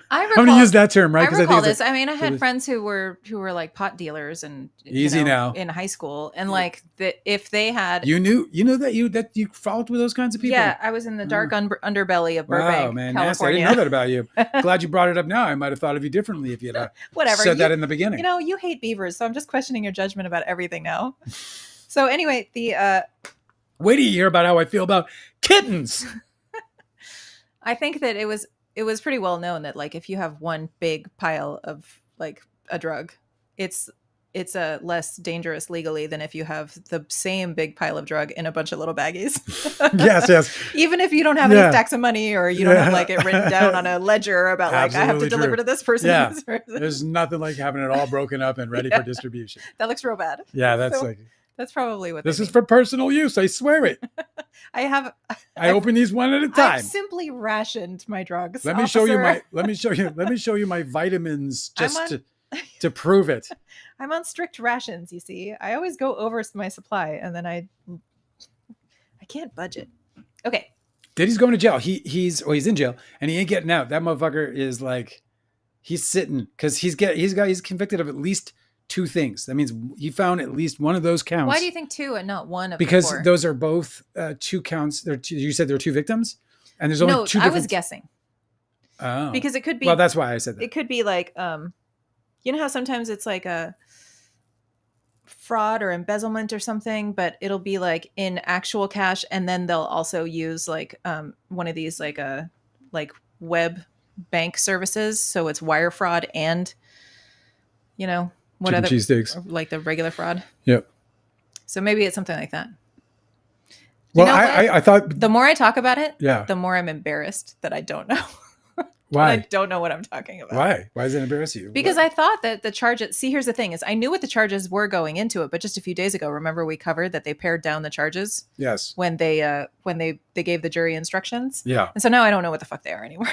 I'm going to use that term, right? I recall this. I mean, I had friends who were like pot dealers and now in high school, and like that if they had, you knew that you followed with those kinds of people. Yeah, I was in the dark underbelly of Burbank, man, California. I didn't know that about you. Glad you brought it up now. I might have thought of you differently if you had said that in the beginning. You hate beavers, so I'm just questioning your judgment about everything now. So anyway, wait till you hear about how I feel about kittens. I think that it was pretty well known that like if you have one big pile of like a drug, it's less dangerous legally than if you have the same big pile of drug in a bunch of little baggies. Yes. Even if you don't have any stacks of money or you don't have like it written down on a ledger about like I have to deliver to this person. Yeah. There's nothing like having it all broken up and ready for distribution. That looks real bad. Yeah, that's probably what this is for personal use. I swear it. I open these one at a time. I've simply rationed my drugs. Let me show you my vitamins just to prove it. I'm on strict rations, you see. I always go over my supply and then I can't budget. Okay. Diddy's going to jail. He's in jail and he ain't getting out. That motherfucker is like he's sitting because he's convicted of at least 2 things. That means he found at least one of those counts. Why do you think 2 and not one of because the 4? Those are both 2 counts. You said there are 2 victims, and there's only 2 different... I was guessing. Oh, because it could be. Well, that's why I said that. It could be like, you know how sometimes it's like a fraud or embezzlement or something, but it'll be like in actual cash, and then they'll also use like one of these like web bank services, so it's wire fraud and what chicken other cheesesteaks, like the regular fraud. Yep. So maybe it's something like that. Well, I thought the more I talk about it, yeah, the more I'm embarrassed that I don't know. Why? I don't know what I'm talking about. Why? Why does it embarrass you? Because I thought that the charges. See, here's the thing: is I knew what the charges were going into it, but just a few days ago, remember we covered that they pared down the charges. Yes. When they gave the jury instructions. Yeah. And so now I don't know what the fuck they are anymore.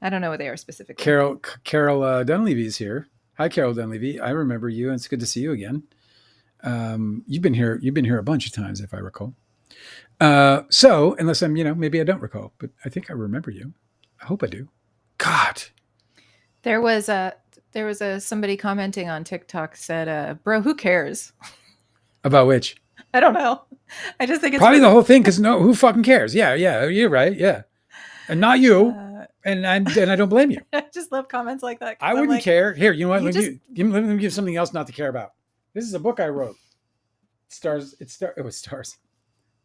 I don't know what they are specifically. Carol Dunleavy's here. Hi, Carol Dunleavy. I remember you, and it's good to see you again. You've been here a bunch of times, if I recall. So unless I'm, maybe I don't recall, but I think I remember you. I hope I do. God. There was somebody commenting on TikTok said, "Bro, who cares?" About which? I don't know. I just think it's probably the whole thing because who fucking cares? Yeah, you're right. Yeah, and not you. And I don't blame you. I just love comments like that. I wouldn't care. Here, you know what? Let me give something else not to care about. This is a book I wrote. It was stars.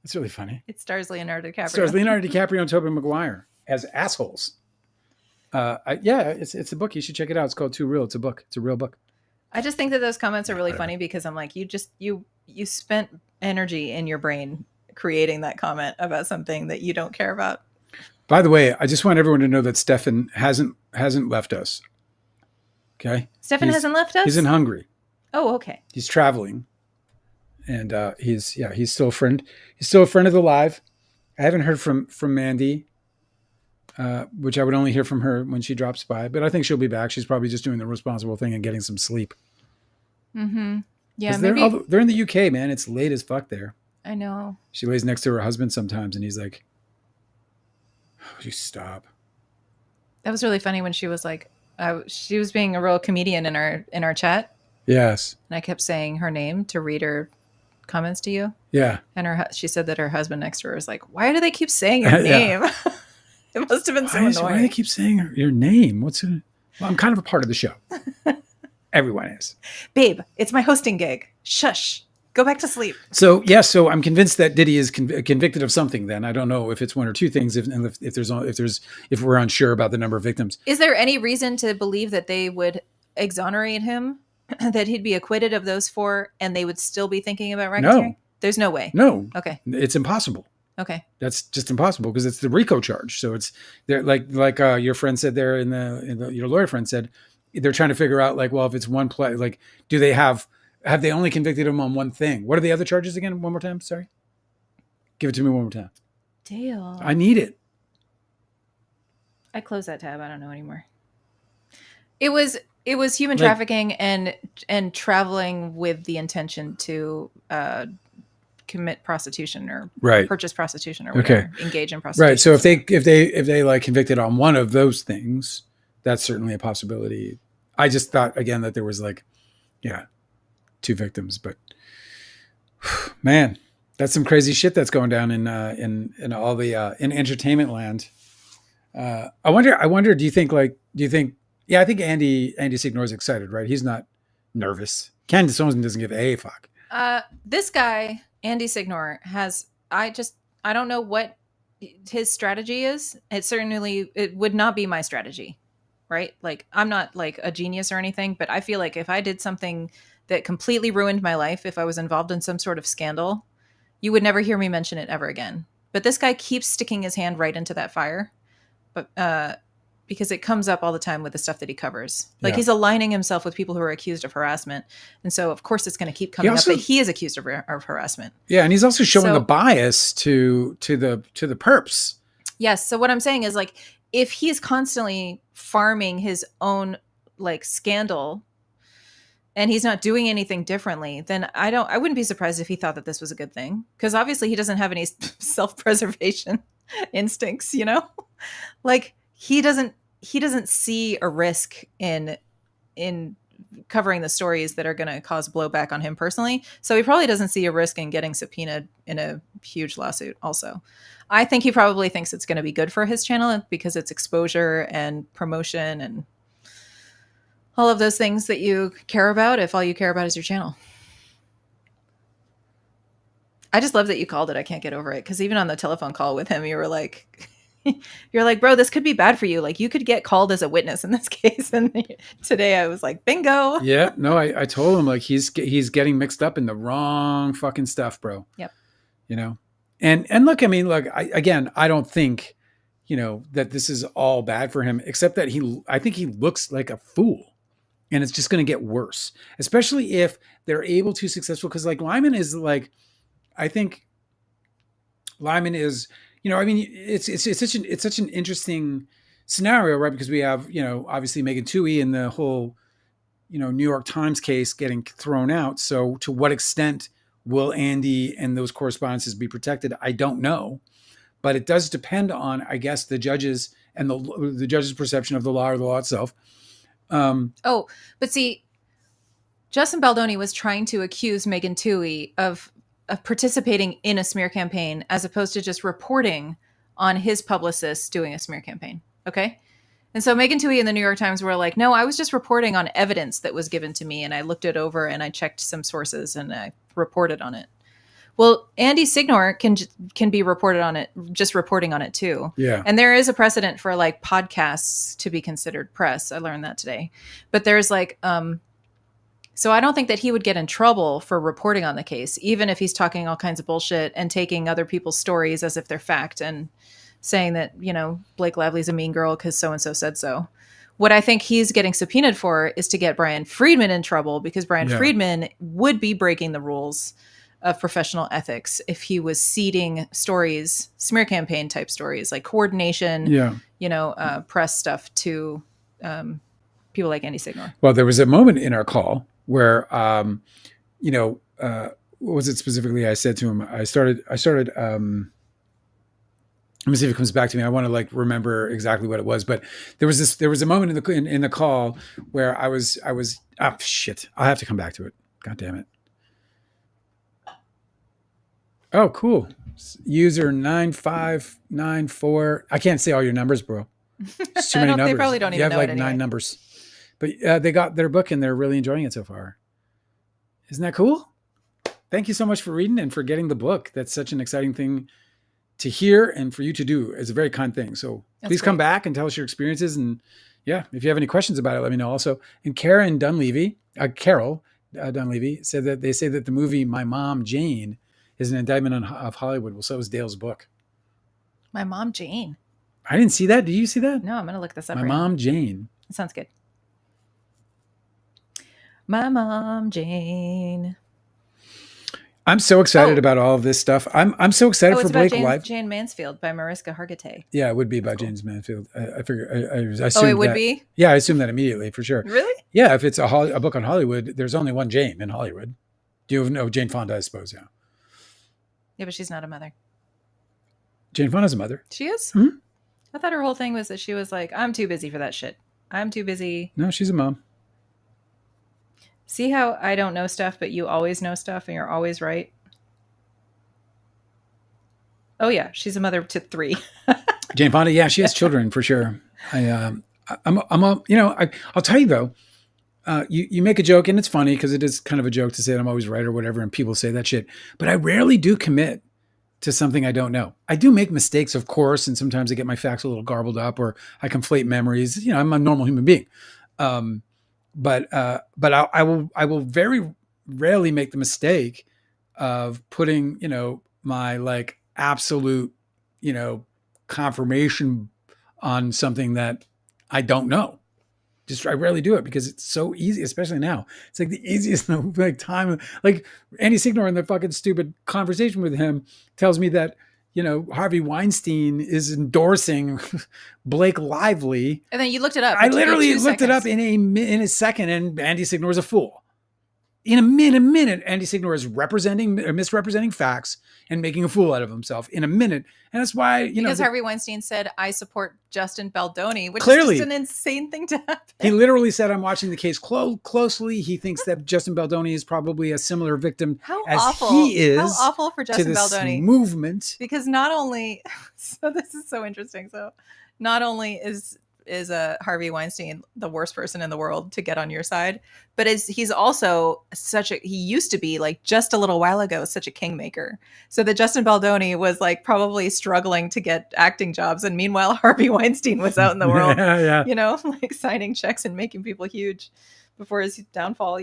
It's really funny. It stars Leonardo DiCaprio. It stars Leonardo DiCaprio and Tobey Maguire as assholes. It's a book. You should check it out. It's called Too Real. It's a book. It's a real book. I just think that those comments are really funny because I'm like, you spent energy in your brain creating that comment about something that you don't care about. By the way, I just want everyone to know that Stefan hasn't left us. Okay? Stefan hasn't left us? He's in Hungary. Oh, okay. He's traveling. And he's still a friend. He's still a friend of the live. I haven't heard from Mandy, which I would only hear from her when she drops by. But I think she'll be back. She's probably just doing the responsible thing and getting some sleep. Mm-hmm. Yeah, Because maybe. they're in the UK, man. It's late as fuck there. I know. She lays next to her husband sometimes, and he's like, "Oh, you stop." That was really funny when she was like, she was being a real comedian in our chat, Yes. and I kept saying her name to read her comments to you. Yeah. And she said that her husband next to her was like, "Why do they keep saying your Yeah. name?" It must have been so Why annoying. do they keep saying your name? Well, I'm kind of a part of the show. Everyone is. Babe, it's my hosting gig. Shush. Go back to sleep. So so I'm convinced that Diddy is convicted of something. Then I don't know if it's one or two things. If we're unsure about the number of victims. Is there any reason to believe that they would exonerate him, that he'd be acquitted of those 4, and they would still be thinking about racketeering? No. There's no way. No. Okay. It's impossible. Okay. That's just impossible because it's the RICO charge. So it's there, like your friend said there your lawyer friend said, they're trying to figure out like, well, if it's one play, like, do they have they only convicted him on one thing? What are the other charges again? One more time. Sorry. Give it to me one more time. Dale. I need it. I closed that tab. I don't know anymore. It was human trafficking and traveling with the intention to commit prostitution or purchase prostitution or whatever, engage in prostitution. Right. So if they like convicted on one of those things, that's certainly a possibility. I just thought again that there was like, 2 victims, but man, that's some crazy shit that's going down in all the in entertainment land. I wonder. Do you think? Yeah, I think Andy Signor is excited, right? He's not nervous. Candace Owens doesn't give a fuck. This guy, Andy Signor, I don't know what his strategy is. It would not be my strategy, right? Like, I'm not like a genius or anything, but I feel like if I did something that completely ruined my life, if I was involved in some sort of scandal, you would never hear me mention it ever again. But this guy keeps sticking his hand right into that fire. But because it comes up all the time with the stuff that he covers. Like, he's aligning himself with people who are accused of harassment. And so, of course, it's going to keep coming up that he is accused of harassment. Yeah, and he's also showing a bias to the perps. Yes. So what I'm saying is, like, if he's constantly farming his own, like, scandal and he's not doing anything differently, then I wouldn't be surprised if he thought that this was a good thing. Because obviously he doesn't have any self-preservation instincts, like, he doesn't see a risk in covering the stories that are going to cause blowback on him personally. So he probably doesn't see a risk in getting subpoenaed in a huge lawsuit also. I think he probably thinks it's going to be good for his channel because it's exposure and promotion and all of those things that you care about if all you care about is your channel. I just love that you called it. I can't get over it. Because even on the telephone call with him, you were like, bro, this could be bad for you. Like, you could get called as a witness in this case. And today I was like, bingo. Yeah, no, I told him, like, he's getting mixed up in the wrong fucking stuff, bro. Yep. And look, I mean, look, I don't think, that this is all bad for him, except that I think he looks like a fool. And it's just going to get worse, especially if they're able to successful. Because like Lyman is like, I think Lyman is, I mean, it's such an interesting scenario, right? Because we have, obviously Megan Twohey and the whole, New York Times case getting thrown out. So to what extent will Andy and those correspondences be protected? I don't know, but it does depend on, I guess, the judges and the judge's perception of the law or the law itself. But see, Justin Baldoni was trying to accuse Megan Twohey of participating in a smear campaign as opposed to just reporting on his publicist doing a smear campaign. Okay. And so Megan Twohey and the New York Times were like, no, I was just reporting on evidence that was given to me. And I looked it over and I checked some sources and I reported on it. Well, Andy Signor can be reported on it, just reporting on it too. Yeah. And there is a precedent for like podcasts to be considered press. I learned that today. But there's like, so I don't think that he would get in trouble for reporting on the case, even if he's talking all kinds of bullshit and taking other people's stories as if they're fact and saying that, Blake Lively's a mean girl because so-and-so said so. What I think he's getting subpoenaed for is to get Brian Friedman in trouble because Brian Friedman would be breaking the rules of professional ethics if he was seeding stories, smear campaign type stories, like coordination, Yeah. press stuff to people like Andy Signor. Well, there was a moment in our call where, what was it specifically I said to him? I started, let me see if it comes back to me. I want to like remember exactly what it was, but there was a moment in the call where I was, shit. I'll have to come back to it. God damn it. Oh, cool. User 9594. I can't say all your numbers, bro. It's too many numbers. They probably don't You even have know like it anyway. 9 numbers. But they got their book and they're really enjoying it so far. Isn't that cool? Thank you so much for reading and for getting the book. That's such an exciting thing to hear and for you to do. It's a very kind thing. So please come back and tell us your experiences. And yeah, if you have any questions about it, let me know also. And Carol Dunleavy said that they say that the movie My Mom Jane is an indictment of Hollywood. Well, so is Dale's book. My Mom Jane. I didn't see that. Did you see that? No, I'm going to look this up. My Mom Jane. It sounds good. My Mom Jane. I'm so excited about all of this stuff. I'm so excited for Blake Live. Jane Mansfield by Mariska Hargitay. Yeah, it would be about James Mansfield. I figure. I it would be. Yeah, I assume that immediately for sure. Really? Yeah, if it's a book on Hollywood, there's only one Jane in Hollywood. Do you know Jane Fonda? I suppose. Yeah. Yeah, but she's not a mother. Jane Fonda's a mother. She is. Hmm? I thought her whole thing was that she was like, I'm too busy for that shit. I'm too busy. No, she's a mom. See how I don't know stuff, but you always know stuff and you're always right? Oh yeah, she's a mother to 3. Jane Fonda, yeah, she has children for sure. I'll tell you though, you make a joke and it's funny because it is kind of a joke to say that I'm always right or whatever, and people say that shit. But I rarely do commit to something I don't know. I do make mistakes, of course, and sometimes I get my facts a little garbled up or I conflate memories. You know, I'm a normal human being. But I will very rarely make the mistake of putting, my like absolute, confirmation on something that I don't know. I rarely do it because it's so easy, especially now. It's like the easiest like time. Like Andy Signor in the fucking stupid conversation with him tells me that, Harvey Weinstein is endorsing Blake Lively. And then you looked it up. I literally looked it up in a second, and Andy Signor is a fool. In a minute, Andy Signor is misrepresenting facts and making a fool out of himself in a minute. And that's why, because Harvey Weinstein said, I support Justin Baldoni, which clearly, is just an insane thing to happen. He literally said, I'm watching the case closely. He thinks that Justin Baldoni is probably a similar victim he is. How awful for Justin to this Baldoni movement. Because not only, so this is so interesting. So not only is Harvey Weinstein the worst person in the world to get on your side, but he's also he used to be like just a little while ago such a kingmaker. So that Justin Baldoni was like probably struggling to get acting jobs, and meanwhile Harvey Weinstein was out in the world, like signing checks and making people huge before his downfall.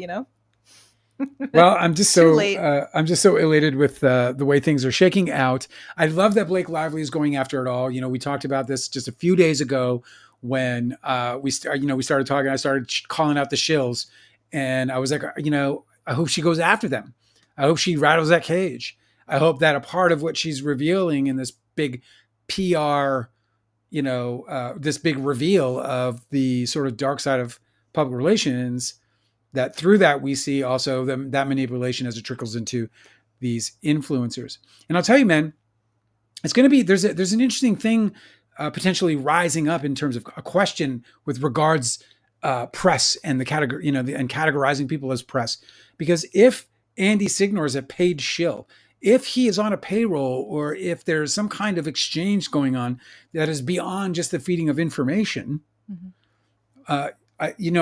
Well, I'm just so elated with the way things are shaking out. I love that Blake Lively is going after it all. We talked about this just a few days ago when we started talking. I started calling out the shills, and I was like, I hope she goes after them. I hope she rattles that cage. I hope that a part of what she's revealing in this big PR, this big reveal of the sort of dark side of public relations, that through that we see also that manipulation as it trickles into these influencers. And I'll tell you, man, it's going to be, there's an interesting thing potentially rising up in terms of a question with regards press and the category, and categorizing people as press. Because if Andy Signor is a paid shill, if he is on a payroll, or if there's some kind of exchange going on that is beyond just the feeding of information, I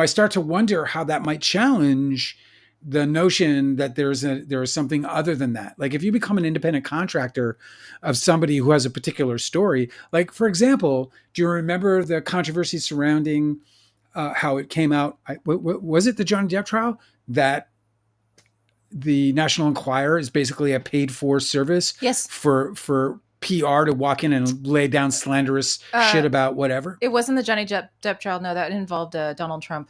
start to wonder how that might challenge the notion that there is something other than that. Like if you become an independent contractor of somebody who has a particular story, like for example, do you remember the controversy surrounding how it came out? Was it the Johnny Depp trial that the National Enquirer is basically a paid for service? Yes. For PR to walk in and lay down slanderous shit about whatever? It wasn't the Johnny Depp trial. No, that involved Donald Trump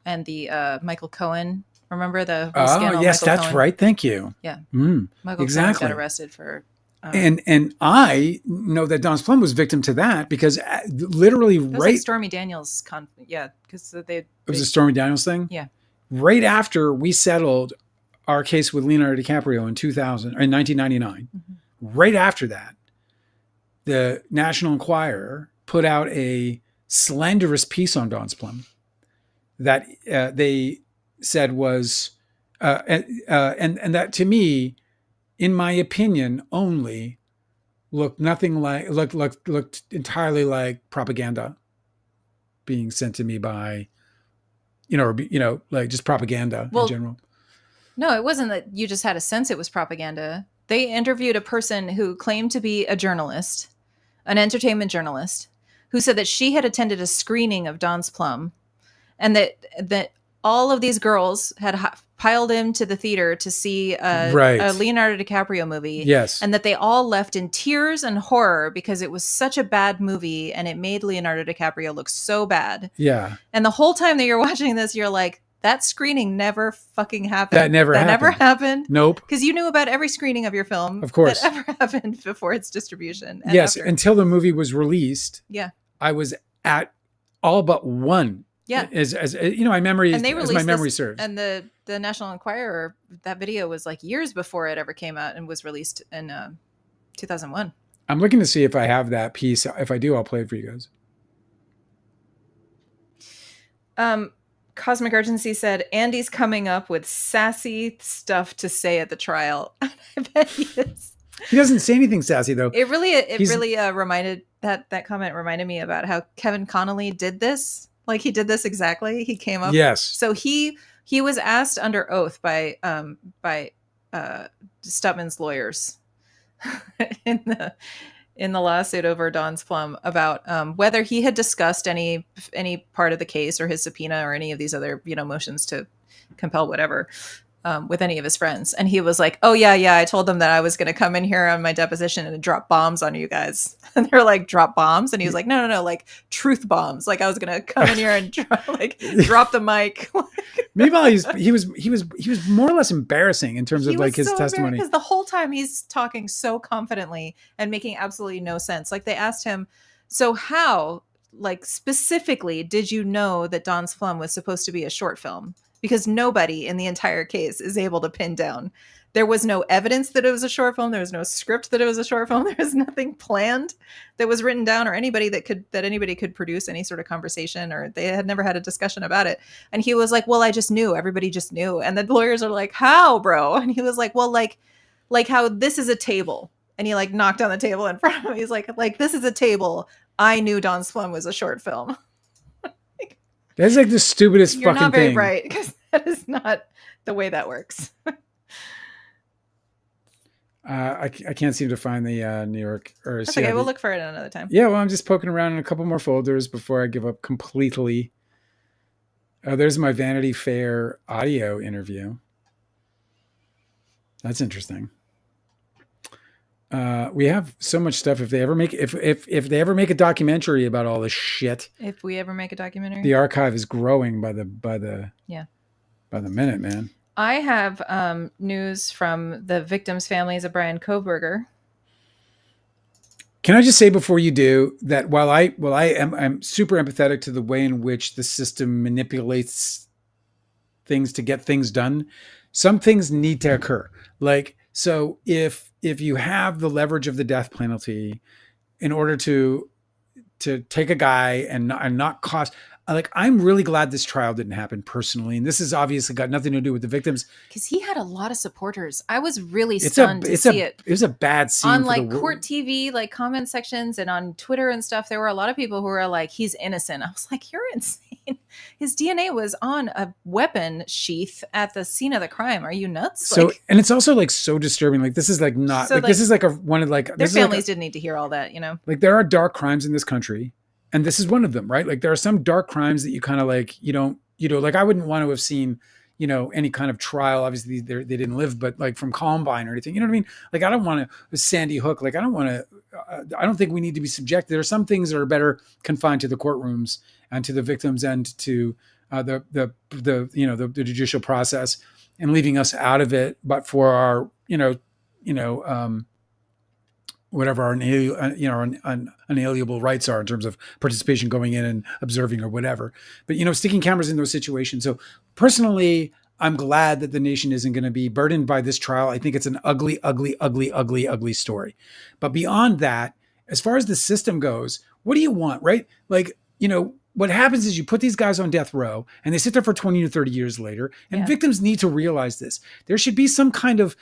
and the Michael Cohen Remember the whole Oh, scandal? yes, Michael that's Cohen. right. Thank you. Yeah, Mm, Michael Cohen got exactly. arrested for. And I know that Don's Plum was victim to that because literally It was like right, Stormy Daniels. Yeah, because it was a Stormy Daniels thing. Yeah. Right after we settled our case with Leonardo DiCaprio in 1999, right after that, the National Enquirer put out a slanderous piece on Don's Plum that they said was, and that to me, in my opinion, only looked nothing like looked entirely like propaganda being sent to me by, like just propaganda in general. No, it wasn't that you just had a sense it was propaganda. They interviewed a person who claimed to be a journalist, an entertainment journalist, who said that she had attended a screening of Don's Plum, and that all of these girls had piled into the theater to see a Leonardo DiCaprio movie. Yes. And that they all left in tears and horror because it was such a bad movie and it made Leonardo DiCaprio look so bad. Yeah. And the whole time that you're watching this, you're like, that screening never fucking happened. That never happened. Nope. Because you knew about every screening of your film, of course, that ever happened before its distribution. And yes, until the movie was released. Yeah. I was at all but one. Yeah. As my memory, and they as my memory this, serves. And the National Enquirer, that video was like years before it ever came out and was released in 2001. I'm looking to see if I have that piece. If I do, I'll play it for you guys. Cosmic Urgency said, Andy's coming up with sassy stuff to say at the trial. I bet he is. He doesn't say anything sassy though. It really reminded that comment reminded me about how Kevin Connolly did this. Like he did this exactly. He came up. Yes. So he was asked under oath by Stutman's lawyers in the lawsuit over Don's Plum about whether he had discussed any part of the case or his subpoena or any of these other motions to compel whatever with any of his friends. And he was like, oh yeah, I told them that I was going to come in here on my deposition and drop bombs on you guys. And they're like, drop bombs? And he was like, no, like truth bombs. Like I was going to come in here and drop the mic. Meanwhile, he was more or less embarrassing in terms of like his testimony. Because the whole time he's talking so confidently and making absolutely no sense. Like they asked him, so how, like specifically, did you know that Don's Plum was supposed to be a short film? Because nobody in the entire case is able to pin down. There was no evidence that it was a short film. There was no script that it was a short film. There was nothing planned that was written down or anybody that anybody could produce any sort of conversation, or they had never had a discussion about it. And he was like, well, I just knew. Everybody just knew. And the lawyers are like, how, bro? And he was like, well, like how this is a table. And he like knocked on the table in front of him. He's like, this is a table. I knew Don's Plum was a short film. That's like the stupidest fucking thing. You're not very bright because that is not the way that works. I can't seem to find the New York or. That's okay. We'll look for it another time. Yeah, well, I'm just poking around in a couple more folders before I give up completely. Oh, there's my Vanity Fair audio interview. That's interesting. We have so much stuff. If they ever make a documentary about all this shit, if we ever make a documentary, the archive is growing by the minute, man. I have news from the victims' families of Brian Kohberger. Can I just say before you do that while I'm super empathetic to the way in which the system manipulates things to get things done, some things need to occur. Like, so if you have the leverage of the death penalty in order to take a guy and not cost, like, I'm really glad this trial didn't happen personally. And this has obviously got nothing to do with the victims. Because he had a lot of supporters. I was really stunned to see it. It was a bad scene. On like court TV, like comment sections and on Twitter and stuff, there were a lot of people who were like, he's innocent. I was like, you're insane. His DNA was on a weapon sheath at the scene of the crime. Are you nuts? So, and it's also like so disturbing. Like this is like not, so like this is like one of like. Their families didn't need to hear all that, Like there are dark crimes in this country. And this is one of them, right? Like there are some dark crimes that you kind of like, like I wouldn't want to have seen, any kind of trial. Obviously they didn't live, but like from Columbine or anything, you know what I mean? Like I don't want to, Sandy Hook, like I don't think we need to be subjected. There are some things that are better confined to the courtrooms and to the victims and to the judicial process and leaving us out of it, but for our whatever our unalienable rights are in terms of participation, going in and observing or whatever. But sticking cameras in those situations. So personally, I'm glad that the nation isn't going to be burdened by this trial. I think it's an ugly, ugly, ugly, ugly, ugly story. But beyond that, as far as the system goes, what do you want, right? Like, what happens is you put these guys on death row and they sit there for 20 to 30 years later, and victims need to realize this. There should be some kind of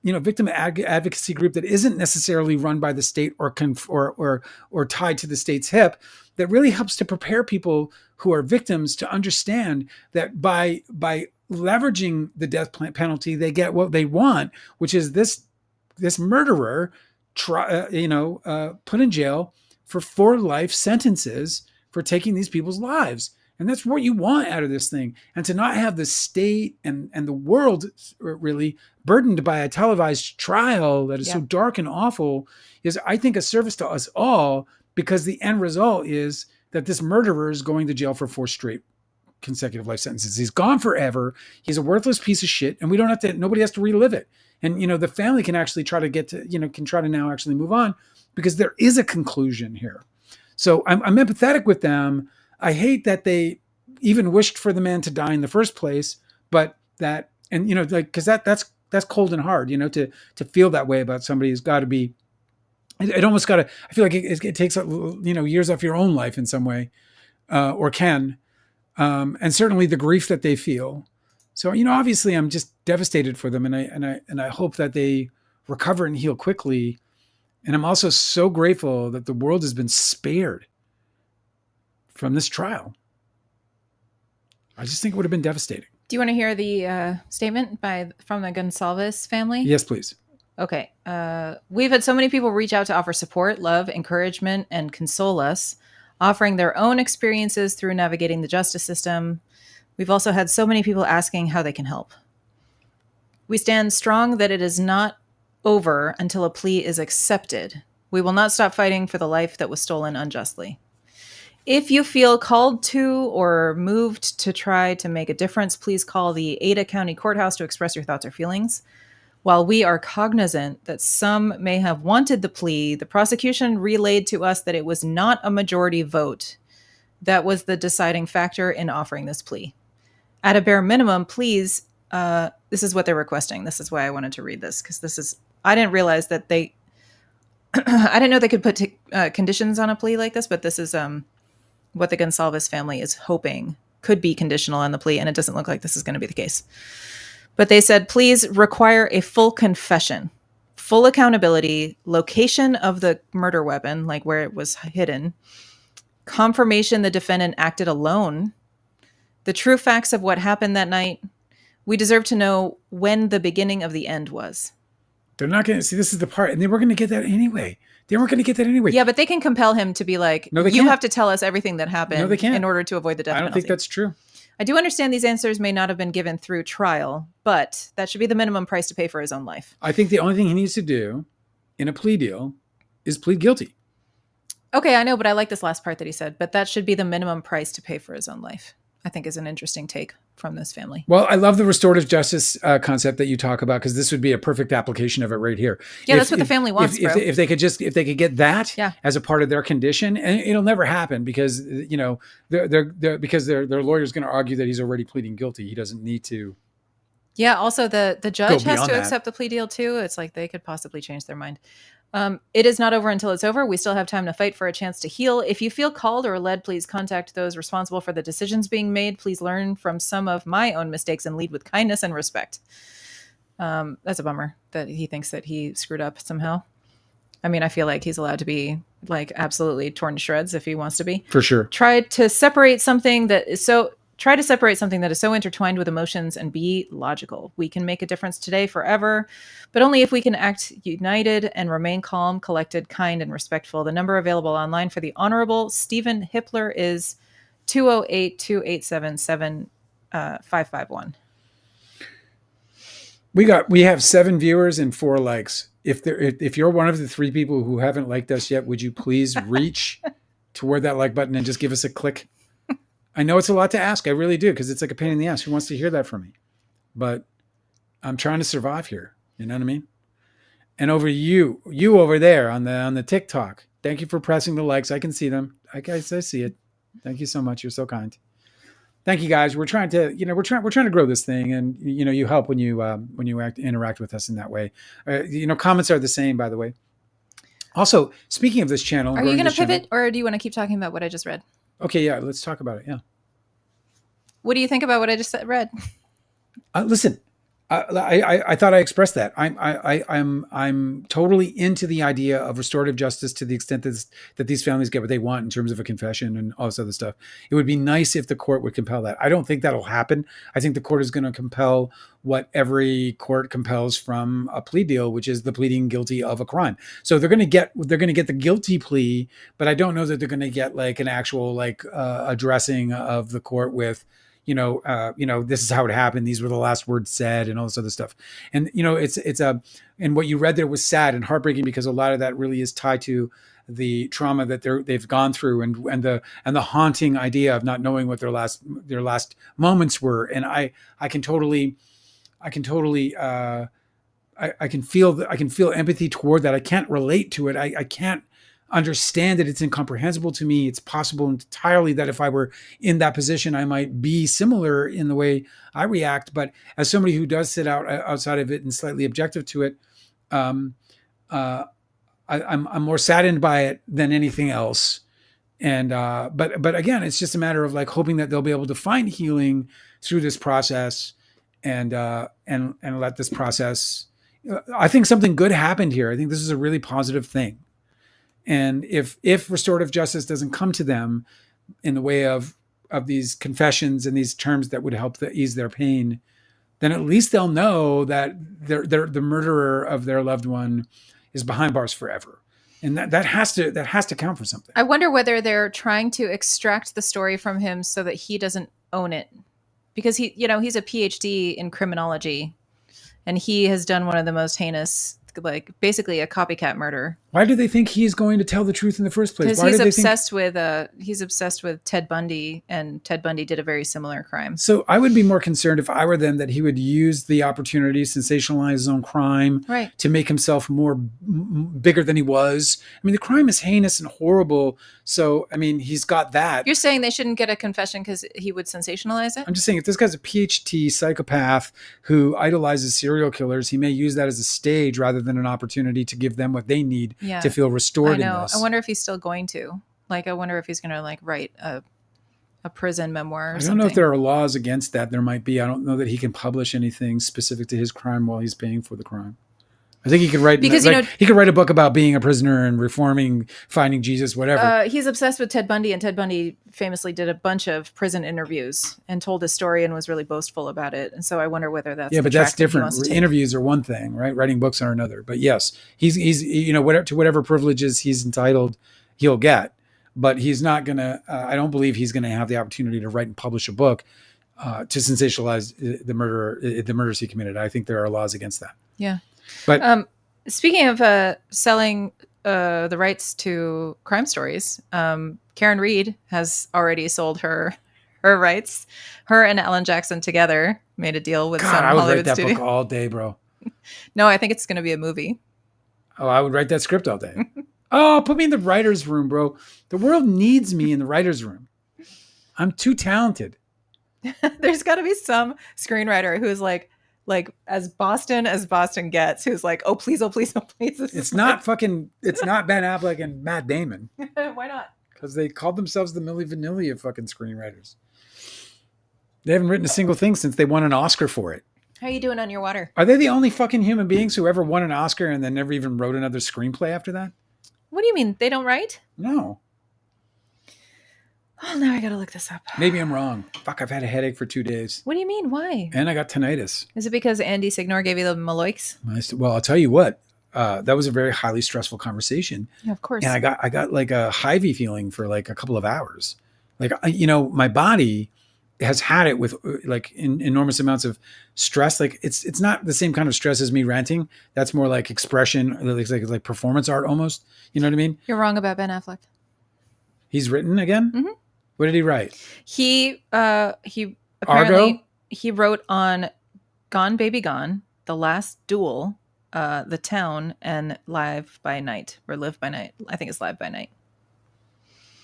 victim advocacy group that isn't necessarily run by the state or tied to the state's hip, that really helps to prepare people who are victims to understand that by leveraging the death penalty, they get what they want, which is this murderer put in jail for 4 life sentences for taking these people's lives. And that's what you want out of this thing. And to not have the state and the world really burdened by a televised trial that is so dark and awful is, I think, a service to us all, because the end result is that this murderer is going to jail for 4 straight consecutive life sentences. He's gone forever. He's a worthless piece of shit, and nobody has to relive it. And, the family can actually try to now actually move on, because there is a conclusion here. So I'm empathetic with them. I hate that they even wished for the man to die in the first place, but that, and, because that's cold and hard, to feel that way about somebody who's got to be, it almost got to, I feel like it takes, years off your own life in some way, or can, and certainly the grief that they feel. So, obviously I'm just devastated for them, and I hope that they recover and heal quickly. And I'm also so grateful that the world has been spared from this trial. I just think it would have been devastating. Do you want to hear the statement from the Gonsalves family? Yes, please. Okay. We've had so many people reach out to offer support, love, encouragement, and console us, offering their own experiences through navigating the justice system. We've also had so many people asking how they can help. We stand strong that it is not over until a plea is accepted. We will not stop fighting for the life that was stolen unjustly. If you feel called to or moved to try to make a difference, please call the Ada County Courthouse to express your thoughts or feelings. While we are cognizant that some may have wanted the plea, the prosecution relayed to us that it was not a majority vote that was the deciding factor in offering this plea. At a bare minimum, please, this is what they're requesting. This is why I wanted to read this, because I didn't realize that I didn't know they could put conditions on a plea like this, but this is what the Gonsalves family is hoping could be conditional on the plea, and it doesn't look like this is going to be the case. But they said, please require a full confession, full accountability, location of the murder weapon, like where it was hidden, confirmation the defendant acted alone, the true facts of what happened that night. We deserve to know when the beginning of the end was. They're not going to see, this is the part, and they were going to get that anyway. They weren't going to get that anyway. Yeah, but they can compel him to be like, no, they you can't. have to tell us everything that happened no, they can't. in order to avoid the death penalty. I don't think that's true. I do understand these answers may not have been given through trial, but that should be the minimum price to pay for his own life. I think the only thing he needs to do in a plea deal is plead guilty. Okay, I know, but I like this last part that he said, but that should be the minimum price to pay for his own life. I think is an interesting take from this family. Well, I love the restorative justice concept that you talk about, because this would be a perfect application of it right here. Yeah, that's what the family wants, bro. If they could get that as a part of their condition, and it'll never happen because their lawyer's going to argue that he's already pleading guilty. He doesn't need to. Yeah. Also, the judge has to accept the plea deal too. It's like they could possibly change their mind. It is not over until it's over. We still have time to fight for a chance to heal. If you feel called or led, please contact those responsible for the decisions being made. Please learn from some of my own mistakes and lead with kindness and respect. That's a bummer that he thinks that he screwed up somehow. I mean, I feel like he's allowed to be like absolutely torn to shreds if he wants to be. For sure. Try to separate something that is so intertwined with emotions and be logical. We can make a difference today, forever, but only if we can act united and remain calm, collected, kind, and respectful. The number available online for the Honorable Stephen Hippler is 208-287-7551. We have 7 viewers and 4 likes. If you're one of the 3 people who haven't liked us yet, would you please reach toward that like button and just give us a click? I know it's a lot to ask. I really do, because it's like a pain in the ass. Who wants to hear that from me? But I'm trying to survive here. You know what I mean? And over you over there on the TikTok. Thank you for pressing the likes. I can see them. I see it. Thank you so much. You're so kind. Thank you, guys. We're trying to, we're trying to grow this thing, and you help when you interact with us in that way. Comments are the same, by the way. Also, speaking of this channel, are you going to pivot, or do you want to keep talking about what I just read? Okay, yeah, let's talk about it. Yeah. What do you think about what I just read? Listen, I thought I expressed that. I'm totally into the idea of restorative justice to the extent that these families get what they want in terms of a confession and all this other stuff. It would be nice if the court would compel that. I don't think that'll happen. I think the court is going to compel what every court compels from a plea deal, which is the pleading guilty of a crime. So they're going to get the guilty plea, but I don't know that they're going to get like an actual addressing of the court with, this is how it happened. These were the last words said, and all this other stuff. And and what you read there was sad and heartbreaking, because a lot of that really is tied to the trauma that they've gone through, and the haunting idea of not knowing what their last moments were. And I can feel empathy toward that. I can't relate to it. I can't understand it. It's incomprehensible to me. It's possible entirely that if I were in that position, I might be similar in the way I react. But as somebody who does sit outside of it and slightly objective to it, I'm more saddened by it than anything else. And but again, it's just a matter of like hoping that they'll be able to find healing through this process, and let this process. I think something good happened here. I think this is a really positive thing. And if restorative justice doesn't come to them in the way of these confessions and these terms that would help ease their pain, then at least they'll know that the murderer of their loved one is behind bars forever. And that has to count for something. I wonder whether they're trying to extract the story from him so that he doesn't own it, because he's a PhD in criminology, and he has done one of the most heinous, like basically a copycat murder. Why do they think he's going to tell the truth in the first place? Because he's obsessed with Ted Bundy, and Ted Bundy did a very similar crime. So I would be more concerned if I were them that he would use the opportunity to sensationalize his own crime, right, to make himself more bigger than he was. I mean, the crime is heinous and horrible. So, I mean, he's got that. You're saying they shouldn't get a confession because he would sensationalize it? I'm just saying, if this guy's a PhD psychopath who idolizes serial killers, he may use that as a stage rather than an opportunity to give them what they need to feel restored. I know. In this. I wonder if he's still going to. I wonder if he's going to write a prison memoir or something. I don't know if there are laws against that. There might be. I don't know that he can publish anything specific to his crime while he's paying for the crime. I think he could write, because he could write a book about being a prisoner and reforming, finding Jesus, whatever. He's obsessed with Ted Bundy, and Ted Bundy famously did a bunch of prison interviews and told his story and was really boastful about it. And so I wonder whether that's but that's different. Interviews are one thing, right? Writing books are another. But yes, he's whatever privileges he's entitled, he'll get. But he's not gonna. I don't believe he's gonna have the opportunity to write and publish a book to sensationalize the murders he committed. I think there are laws against that. Yeah. But speaking of selling the rights to crime stories, Karen Reed has already sold her rights. Her and Ellen Jackson together made a deal with some Hollywood I would write that studio. book all day, bro. No, I think it's going to be a movie. Oh, I would write that script all day. Oh, put me in the writer's room, bro. The world needs me in the writer's room. I'm too talented. There's got to be some screenwriter who's like as Boston gets, who's like, oh please, oh please, oh please. It's not Ben Affleck and Matt Damon. Why not? Because they called themselves the Milli Vanilli of fucking screenwriters. They haven't written a single thing since they won an Oscar for it. How are you doing on your water? Are they the only fucking human beings who ever won an Oscar and then never even wrote another screenplay after that? What do you mean? They don't write? No. Oh, now I gotta look this up. Maybe I'm wrong. Fuck, I've had a headache for 2 days. What do you mean? Why? And I got tinnitus. Is it because Andy Signor gave you the maloiks? Well, I'll tell you what. That was a very highly stressful conversation. Yeah, of course. And I got like a hivey feeling for like a couple of hours. Like, my body has had it with like enormous amounts of stress. Like it's not the same kind of stress as me ranting. That's more like expression, like performance art almost. You know what I mean? You're wrong about Ben Affleck. He's written again? Mm-hmm. What did he write? He Argo? apparently he wrote on Gone Baby Gone, The Last Duel, The Town, and Live by Night, or Live by Night. I think it's Live by Night.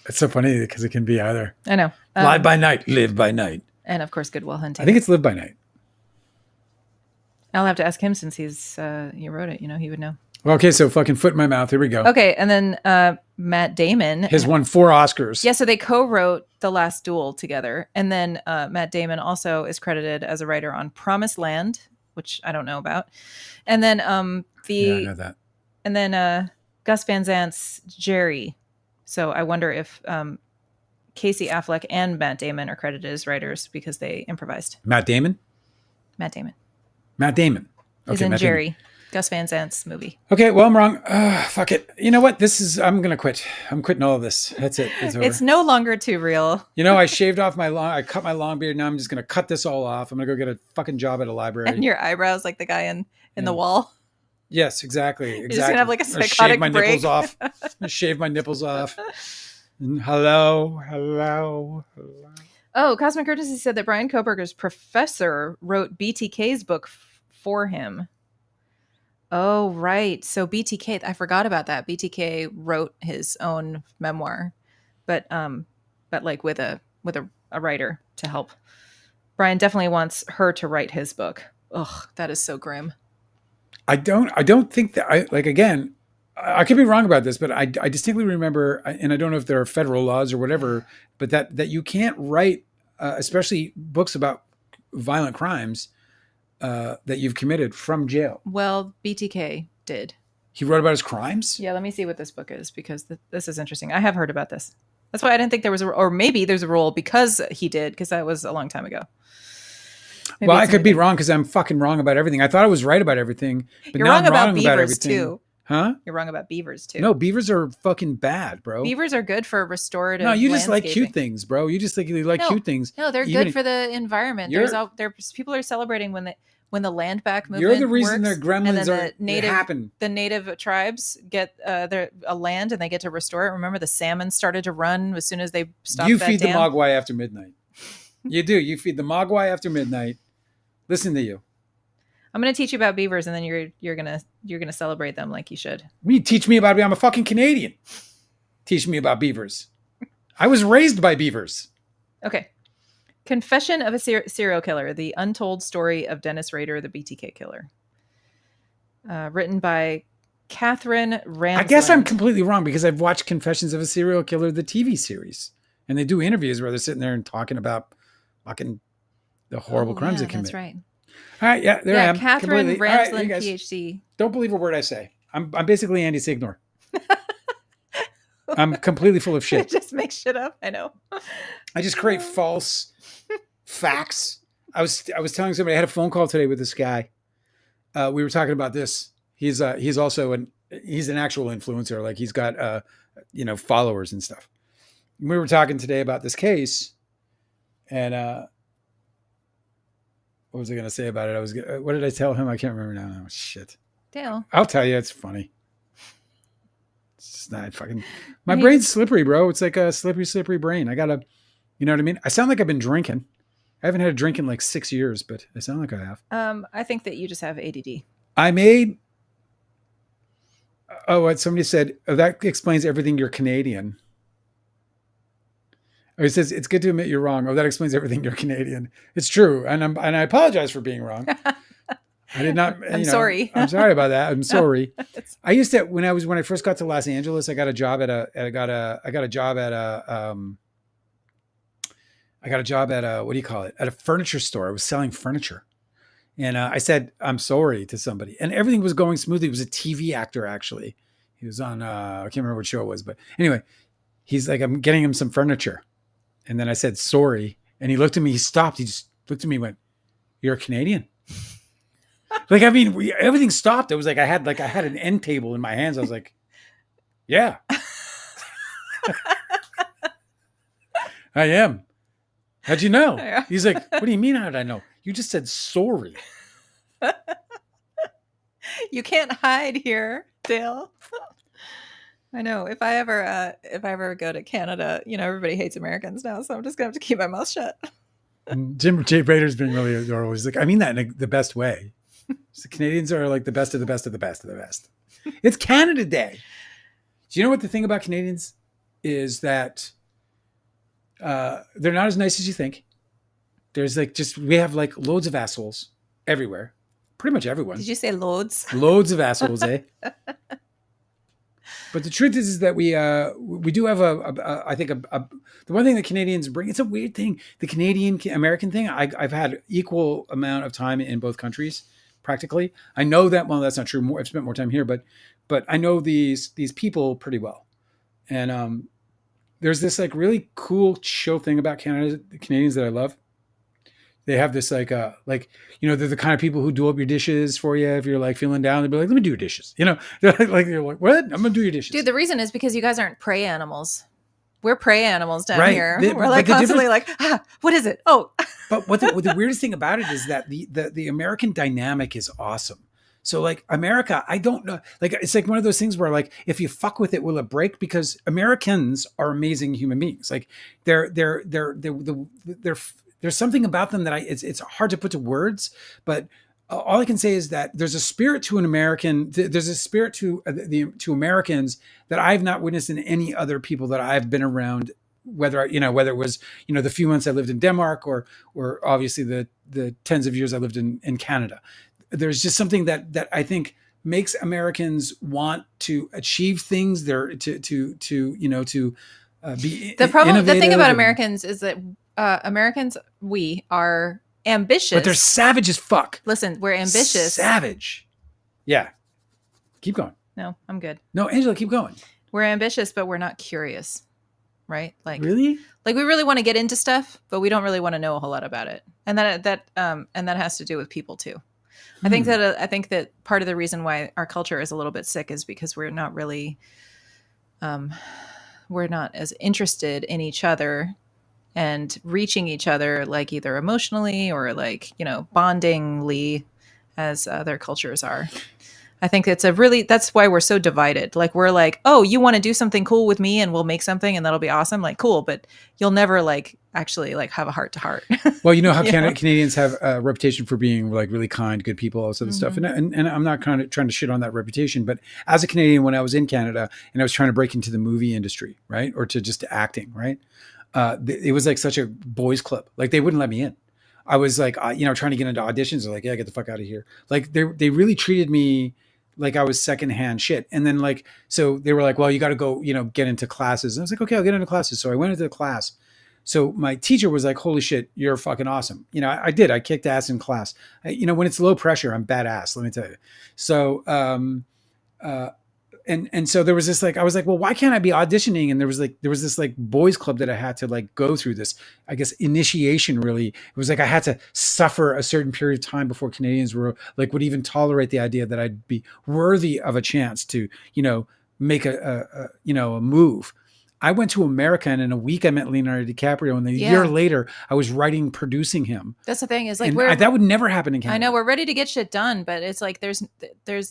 It's so funny because it can be either. I know. Live by night, live by night. And of course, Good Will Hunting. I think it's live by night. I'll have to ask him since he wrote it. You know, he would know. Okay, so fucking foot in my mouth. Here we go. Okay, and then Matt Damon has won 4 Oscars. Yeah, so they co-wrote The Last Duel together, and then Matt Damon also is credited as a writer on Promised Land, which I don't know about, and then I know that. And then Gus Van Zant's Jerry. So I wonder if Casey Affleck and Matt Damon are credited as writers because they improvised. Matt Damon. Okay, He's in Matt Jerry. Damon. Gus Van Zant's movie. Okay, well, I'm wrong. Fuck it. You know what? I'm going to quit. I'm quitting all of this. That's it. It's over. It's no longer too real. You know, I cut my long beard. Now I'm just going to cut this all off. I'm going to go get a fucking job at a library. And your eyebrows like the guy in the wall. Yes, exactly. You're just going to have like a psychotic shave my break. nipples off. Shave my nipples off. Hello. Oh, Cosmic Courtesy said that Brian Koberger's professor wrote BTK's book for him. Oh, right. So BTK, I forgot about that. BTK wrote his own memoir, but like with a writer to help. Brian definitely wants her to write his book. Ugh, that is so grim. I don't think that I could be wrong about this, but I distinctly remember, and I don't know if there are federal laws or whatever, but that you can't write, especially books about violent crimes, that you've committed from jail. Well, BTK did. He wrote about his crimes? Yeah, let me see what this book is, because this is interesting. I have heard about this. That's why I didn't think there was or maybe there's a rule because he did, because that was a long time ago. Maybe well, I could be wrong because I'm fucking wrong about everything. I thought I was right about everything, but You're now wrong I'm about wrong beavers about everything. too. Huh? You're wrong about beavers too. No, beavers are fucking bad, bro. Beavers are good for restorative. No, you just like landscaping. cute things, bro. You just like cute things. No, they're good for the environment. There's people are celebrating when the land back movement. You're the reason works, their gremlins happen. The native tribes get a land and they get to restore it. Remember, the salmon started to run as soon as they stopped. You feed the mogwai after midnight. You do. You feed the mogwai after midnight. Listen to you. I'm going to teach you about beavers, and then you're gonna celebrate them like you should. You teach me about it. I'm a fucking Canadian. Teach me about beavers. I was raised by beavers. Okay. Confession of a Serial Killer: The Untold Story of Dennis Rader, the BTK Killer. Written by Catherine Ramsland. I guess I'm completely wrong because I've watched Confessions of a Serial Killer, the TV series, and they do interviews where they're sitting there and talking about fucking the horrible crimes they commit. That's right. All right, I am. Catherine completely. Ramsland, right, PhD. Don't believe a word I say. I'm basically Andy Signor. I'm completely full of shit. Just make shit up. I know. I just create false facts. I was telling somebody I had a phone call today with this guy. We were talking about this. He's also an actual influencer. Like he's got followers and stuff. And we were talking today about this case, and what was I going to say about it? What did I tell him? I can't remember now. Oh, shit. Dale. I'll tell you. It's funny. It's just not fucking. My brain's slippery, bro. It's like a slippery brain. I gotta, you know what I mean? I sound like I've been drinking. I haven't had a drink in like 6 years, but I sound like I have. I think that you just have ADD. I made. Oh, what somebody said. Oh, that explains everything. You're Canadian. Or he says it's good to admit you're wrong. Oh, that explains everything. You're Canadian. It's true, and I apologize for being wrong. I did not. I'm sorry. I'm sorry about that. I'm sorry. I used to when I first got to Los Angeles. I got a job at a what do you call it? At a furniture store. I was selling furniture, and I said I'm sorry to somebody, and everything was going smoothly. He was a TV actor actually. He was on I can't remember what show it was, but anyway, he's like I'm getting him some furniture, and then I said sorry, and he looked at me. He stopped. He just looked at me and went, "You're a Canadian." Like, I mean, everything stopped. It was like I had an end table in my hands. I was like, yeah, I am. How'd you know? Yeah. He's like, what do you mean? How did I know? You just said sorry. You can't hide here, Dale. I know. If I ever go to Canada, everybody hates Americans now, so I'm just gonna have to keep my mouth shut. Jim J. Brader's being really adorable. He's like, I mean that in the best way. So Canadians are like the best of the best of the best of the best. It's Canada Day. Do you know what the thing about Canadians is that they're not as nice as you think. There's like we have like loads of assholes everywhere. Pretty much everyone. Did you say loads? Loads of assholes, eh? But the truth is that we do have I think the one thing that Canadians bring. It's a weird thing. The Canadian American thing. I've had equal amount of time in both countries, practically. I know that. Well, that's not true. I've spent more time here, but I know these people pretty well. And there's this like really cool show thing about Canada, the Canadians that I love. They have this like they're the kind of people who do up your dishes for you if you're like feeling down. They'll be like, let me do your dishes. They're like, what? I'm gonna do your dishes. Dude, the reason is because you guys aren't prey animals. We're prey animals down Right. here. We're like constantly like, what is it? Oh. But what the weirdest thing about it is that the American dynamic is awesome. So like America, I don't know, like it's like one of those things where like if you fuck with it, will it break? Because Americans are amazing human beings. Like there's something about them that it's hard to put to words, but all I can say is that there's a spirit to an American. There's a spirit to to Americans that I've not witnessed in any other people that I've been around. Whether it was the few months I lived in Denmark or obviously the tens of years I lived in Canada. There's just something that I think makes Americans want to achieve things. They're to be the problem. The thing about innovative Americans is that Americans, we are ambitious, but they're savage as fuck. Listen, we're ambitious. Savage. Yeah. Keep going. No, I'm good. No, Angela, keep going. We're ambitious, but we're not curious. Right? Like really? Like we really want to get into stuff, but we don't really want to know a whole lot about it. And that has to do with people too. I think that part of the reason why our culture is a little bit sick is because we're not really we're not as interested in each other and reaching each other, like either emotionally or like, bondingly as other cultures are. I think that's why we're so divided. Like we're like, oh, you want to do something cool with me and we'll make something and that'll be awesome. Like, cool. But you'll never like actually like have a heart to heart. Well, you know how Canadians have a reputation for being like really kind, good people, all this other stuff. And I'm not kind of trying to shit on that reputation, but as a Canadian, when I was in Canada and I was trying to break into the movie industry, right. Or to just acting, right. It was like such a boys club. Like they wouldn't let me in. I was like, trying to get into auditions. They're like, yeah, get the fuck out of here. Like they really treated me like I was secondhand shit. And then like, so they were like, well, you got to go, get into classes. And I was like, okay, I'll get into classes. So I went into the class. So my teacher was like, holy shit, you're fucking awesome. I did. I kicked ass in class. When it's low pressure, I'm badass, let me tell you. So, and so there was this like, I was like, well, why can't I be auditioning? And there was this like boys club that I had to like go through this, I guess, initiation really. It was like I had to suffer a certain period of time before Canadians would even tolerate the idea that I'd be worthy of a chance to, make a move. I went to America and in a week I met Leonardo DiCaprio and a year later I was producing him. That's the thing is like that would never happen in Canada. I know we're ready to get shit done, but it's like there's they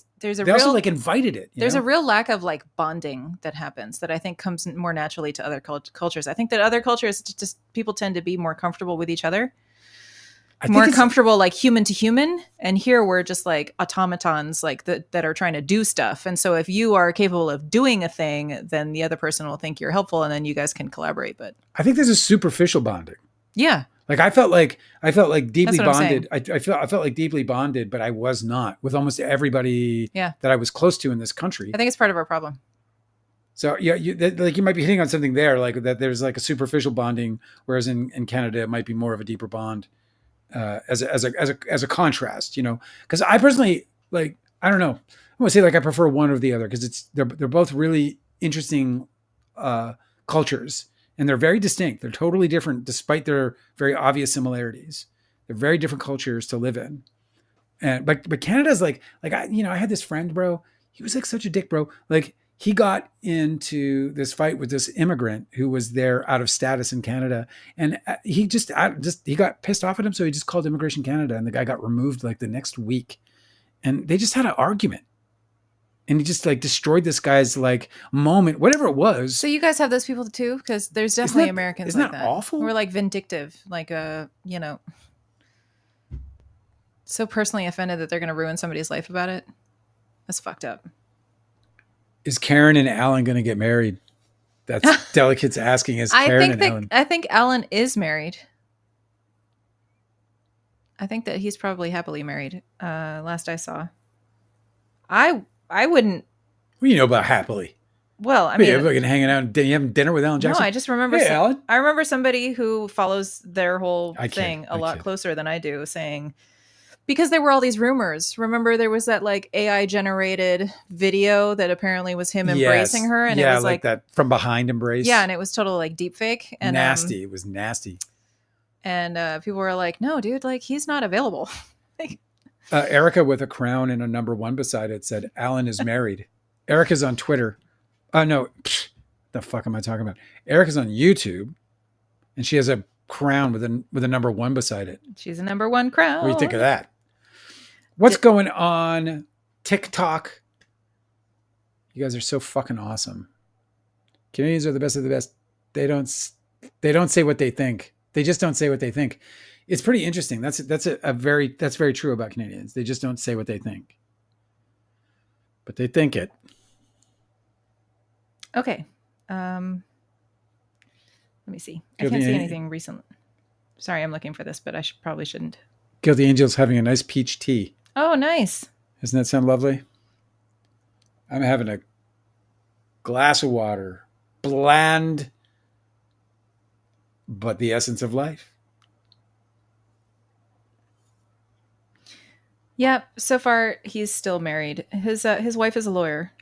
also like invited it. There's a real lack of like bonding that happens that I think comes more naturally to other cultures. I think that other cultures just people tend to be more comfortable with each other. More comfortable like human to human, and here we're just like automatons like that are trying to do stuff. And so if you are capable of doing a thing, then the other person will think you're helpful and then you guys can collaborate. But I think there's a superficial bonding. Yeah. Like I felt like deeply bonded. I felt like deeply bonded, but I was not with almost everybody that I was close to in this country. I think it's part of our problem. So yeah, you might be hitting on something there, like that there's like a superficial bonding, whereas in Canada it might be more of a deeper bond. As a contrast, because I personally like, I don't know, I want to say like I prefer one or the other because they're both really interesting cultures and they're very distinct. They're totally different despite their very obvious similarities. They're very different cultures to live in. But Canada's like I had this friend, bro. He was like such a dick, bro. Like he got into this fight with this immigrant who was there out of status in Canada. And he got pissed off at him. So he just called Immigration Canada and the guy got removed like the next week. And they just had an argument. And he just like destroyed this guy's like moment, whatever it was. So you guys have those people too? Because there's definitely Americans isn't like that that. awful? We're like vindictive, like so personally offended that they're going to ruin somebody's life about it. That's fucked up. Is Karen and Alan going to get married? That's Delicate's asking. Is Karen and Alan? I think Alan is married. I think that he's probably happily married. Last I saw. I wouldn't. What do you know about happily? Well, I mean, you're fucking hanging out and you having dinner with Alan Jackson. No, I just remember. Hey, Alan. I remember somebody who follows their whole thing a lot kid. closer than I do, saying because there were all these rumors. Remember, there was that like AI generated video that apparently was him embracing her, and it was like that from behind embrace. Yeah, and it was totally like deep fake and nasty. It was nasty. And people were like, "No, dude, like he's not available." Erica with a crown and a number 1 beside it said, "Alan is married." Erica's on Twitter. No, the fuck am I talking about? Erica's on YouTube, and she has a crown with a number 1 beside it. She's a number 1 crown. What do you think of that? What's going on TikTok? You guys are so fucking awesome. Canadians are the best of the best. They don't say what they think. They just don't say what they think. It's pretty interesting. That's very true about Canadians. They just don't say what they think, but they think it. Okay. Let me see. I can't see anything recent. Sorry, I'm looking for this, but I probably shouldn't. Guilty Angel's having a nice peach tea. Oh, nice. Doesn't that sound lovely? I'm having a glass of water. Bland, but the essence of life. Yeah, so far he's still married. His wife is a lawyer.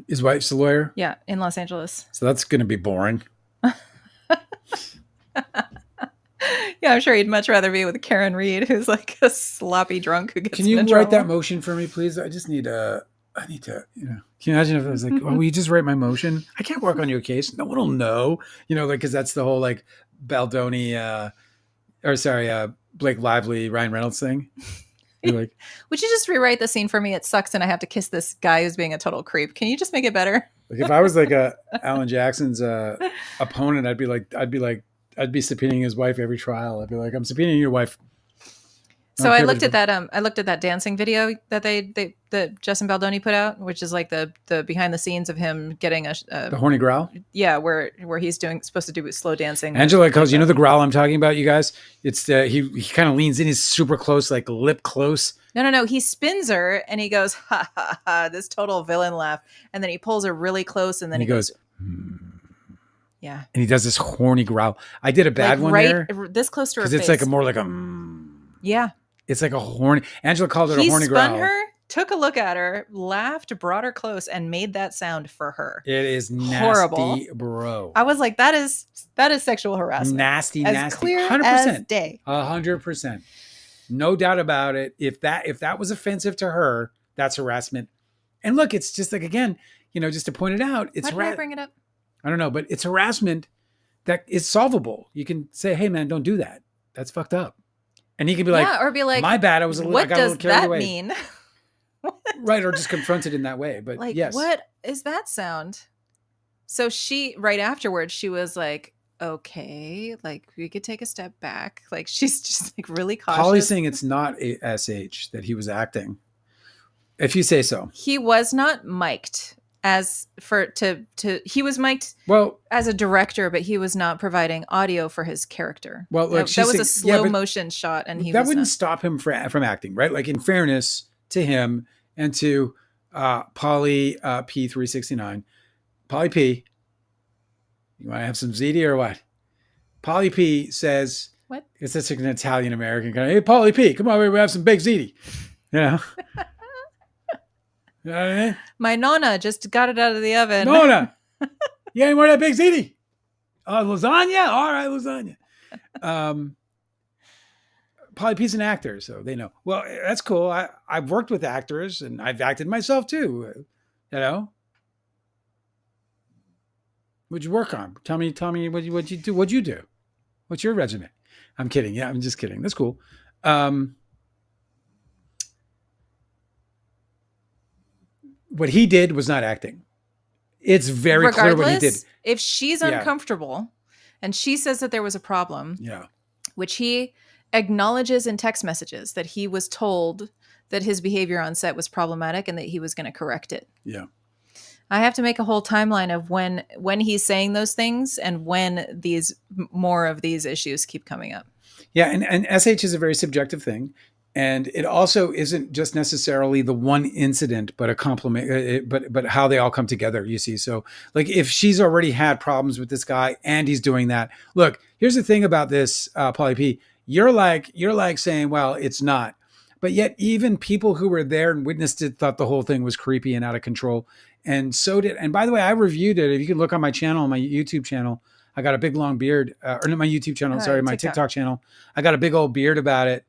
His wife's a lawyer? Yeah, in Los Angeles. So that's going to be boring. Yeah, I'm sure he'd much rather be with Karen Reed, who's like a sloppy drunk who gets. Can you write that motion for me, please? I just need I need to, can you imagine if I was like, oh, will you just write my motion? I can't work on your case. No one will know, because that's the whole like Baldoni, Blake Lively, Ryan Reynolds thing. Like, would you just rewrite the scene for me? It sucks and I have to kiss this guy who's being a total creep. Can you just make it better? Like if I was like Alan Jackson's opponent, I'd be subpoenaing his wife every trial. I'd be like, I'm subpoenaing your wife. So I looked at that. I looked at that dancing video that that Justin Baldoni put out, which is like the behind the scenes of him getting the horny growl. Yeah, where he's supposed to do slow dancing. Angela calls the growl I'm talking about, you guys. It's he kind of leans in, he's super close, like lip close. No. He spins her and he goes, ha ha ha, this total villain laugh, and then he pulls her really close, and then he goes. Yeah, and he does this horny growl. I did a bad one there, this close to her face, because it's like more like a. Yeah. It's like a horny. Angela called it a horny growl. He spun her, took a look at her, laughed, brought her close, and made that sound for her. It is horrible, nasty, bro. I was like, that is sexual harassment. Nasty, as clear 100%. As day. 100%. No doubt about it. If that was offensive to her, that's harassment. And look, it's just like, again, just to point it out, it's why did I bring it up? I don't know, but it's harassment that is solvable. You can say, hey man, don't do that. That's fucked up. And he could be like, or be like, my bad. I got a little carried away. What does that mean? Right. Or just confronted in that way. But like, yes. What is that sound? So she, right afterwards, she was like, okay, like we could take a step back. Like she's just like really cautious. Polly's saying it's not a SH that he was acting. If you say so. He was not mic'd he was mic'd as a director, but he was not providing audio for his character. Well, like that was a slow motion shot, and that wouldn't stop him from acting, right? Like in fairness to him and to Polly P369, Polly P. You want to have some ziti or what? Polly P says, "What?" It's such like an Italian American kind of. Hey, Polly P, come on, we have some baked ziti. You know what I mean? My nonna just got it out of the oven. Nonna, you ain't want that big ziti? Lasagna? All right, lasagna. Polly P's an actor, so they know. Well, that's cool. I've worked with actors, and I've acted myself too. What'd you work on? Tell me what'd you do? What'd you do? What's your resume? I'm kidding. Yeah, I'm just kidding. That's cool. what he did was not acting. It's very clear what he did. If she's Yeah. uncomfortable and she says that there was a problem, Yeah. which he acknowledges in text messages that he was told that his behavior on set was problematic and that he was going to correct it. Yeah. I have to make a whole timeline of when he's saying those things and when these more of these issues keep coming up. Yeah, and SH is a very subjective thing. And it also isn't just necessarily the one incident, but a compliment, but how they all come together, you see. So like if she's already had problems with this guy and he's doing that, look, here's the thing about this, Polly P, you're like saying, well, it's not. But yet even people who were there and witnessed it thought the whole thing was creepy and out of control. And so did, and by the way, I reviewed it. If you can look on my channel, my YouTube channel, I got a big long beard, or not my YouTube channel, sorry, my TikTok channel. I got a big old beard about it.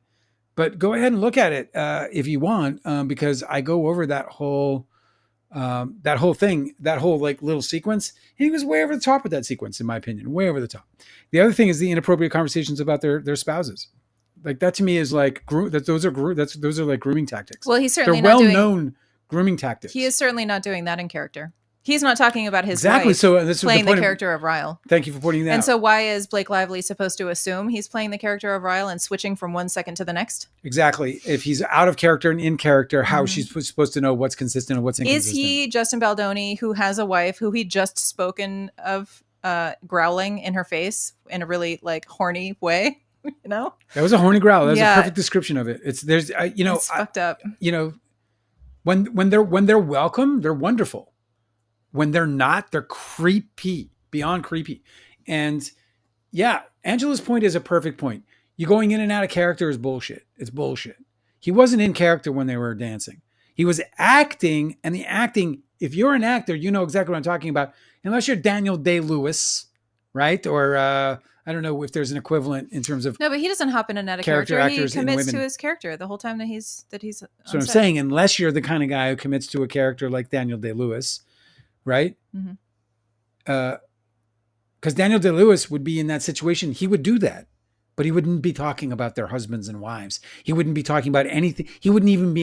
But go ahead and look at it if you want, because I go over that whole thing, that whole like little sequence. And he was way over the top with that sequence, in my opinion, way over the top. The other thing is the inappropriate conversations about their spouses. Like that to me is like those are like grooming tactics. Well, he's certainly they're well-known grooming tactics. He is certainly not doing that in character. He's not talking about his wife so this playing the character of Ryle. Thank you for pointing that out. And so why is Blake Lively supposed to assume he's playing the character of Ryle and switching from one second to the next? Exactly. If he's out of character and in character, how she's supposed to know what's consistent and what's inconsistent? Is he Justin Baldoni, who has a wife who he just spoken of growling in her face in a really like horny way? You know? That was a horny growl. That was a perfect description of it. It's fucked up. You know, when they're welcome, they're wonderful. When they're not, they're creepy, beyond creepy. And yeah, Angela's point is a perfect point. You going in and out of character is bullshit. It's bullshit. He wasn't in character when they were dancing. He was acting, and the acting, if you're an actor, you know exactly what I'm talking about. Unless you're Daniel Day-Lewis, right? Or I don't know if there's an equivalent in terms of no, but he doesn't hop in and out of character. He commits to his character the whole time that he's. So I'm saying, unless you're the kind of guy who commits to a character like Daniel Day-Lewis, right? Because Daniel Day-Lewis would be in that situation. He would do that, but he wouldn't be talking about their husbands and wives. He wouldn't be talking about anything. He wouldn't even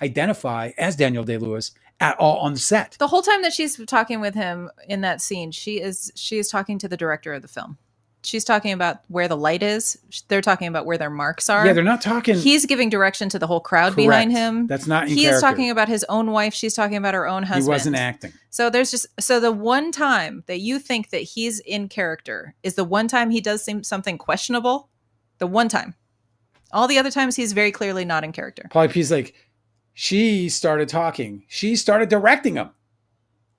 identify as Daniel Day-Lewis at all on the set. The whole time that she's talking with him in that scene, she is talking to the director of the film. She's talking about where the light is. They're talking about where their marks are. Yeah, they're not talking. He's giving direction to the whole crowd behind him. That's not in He character. is talking about his own wife. She's talking about her own husband. He wasn't acting. So the one time that you think that he's in character is the one time he does something questionable. The one time. All the other times he's very clearly not in character. Polly P's like, she started talking. She started directing him.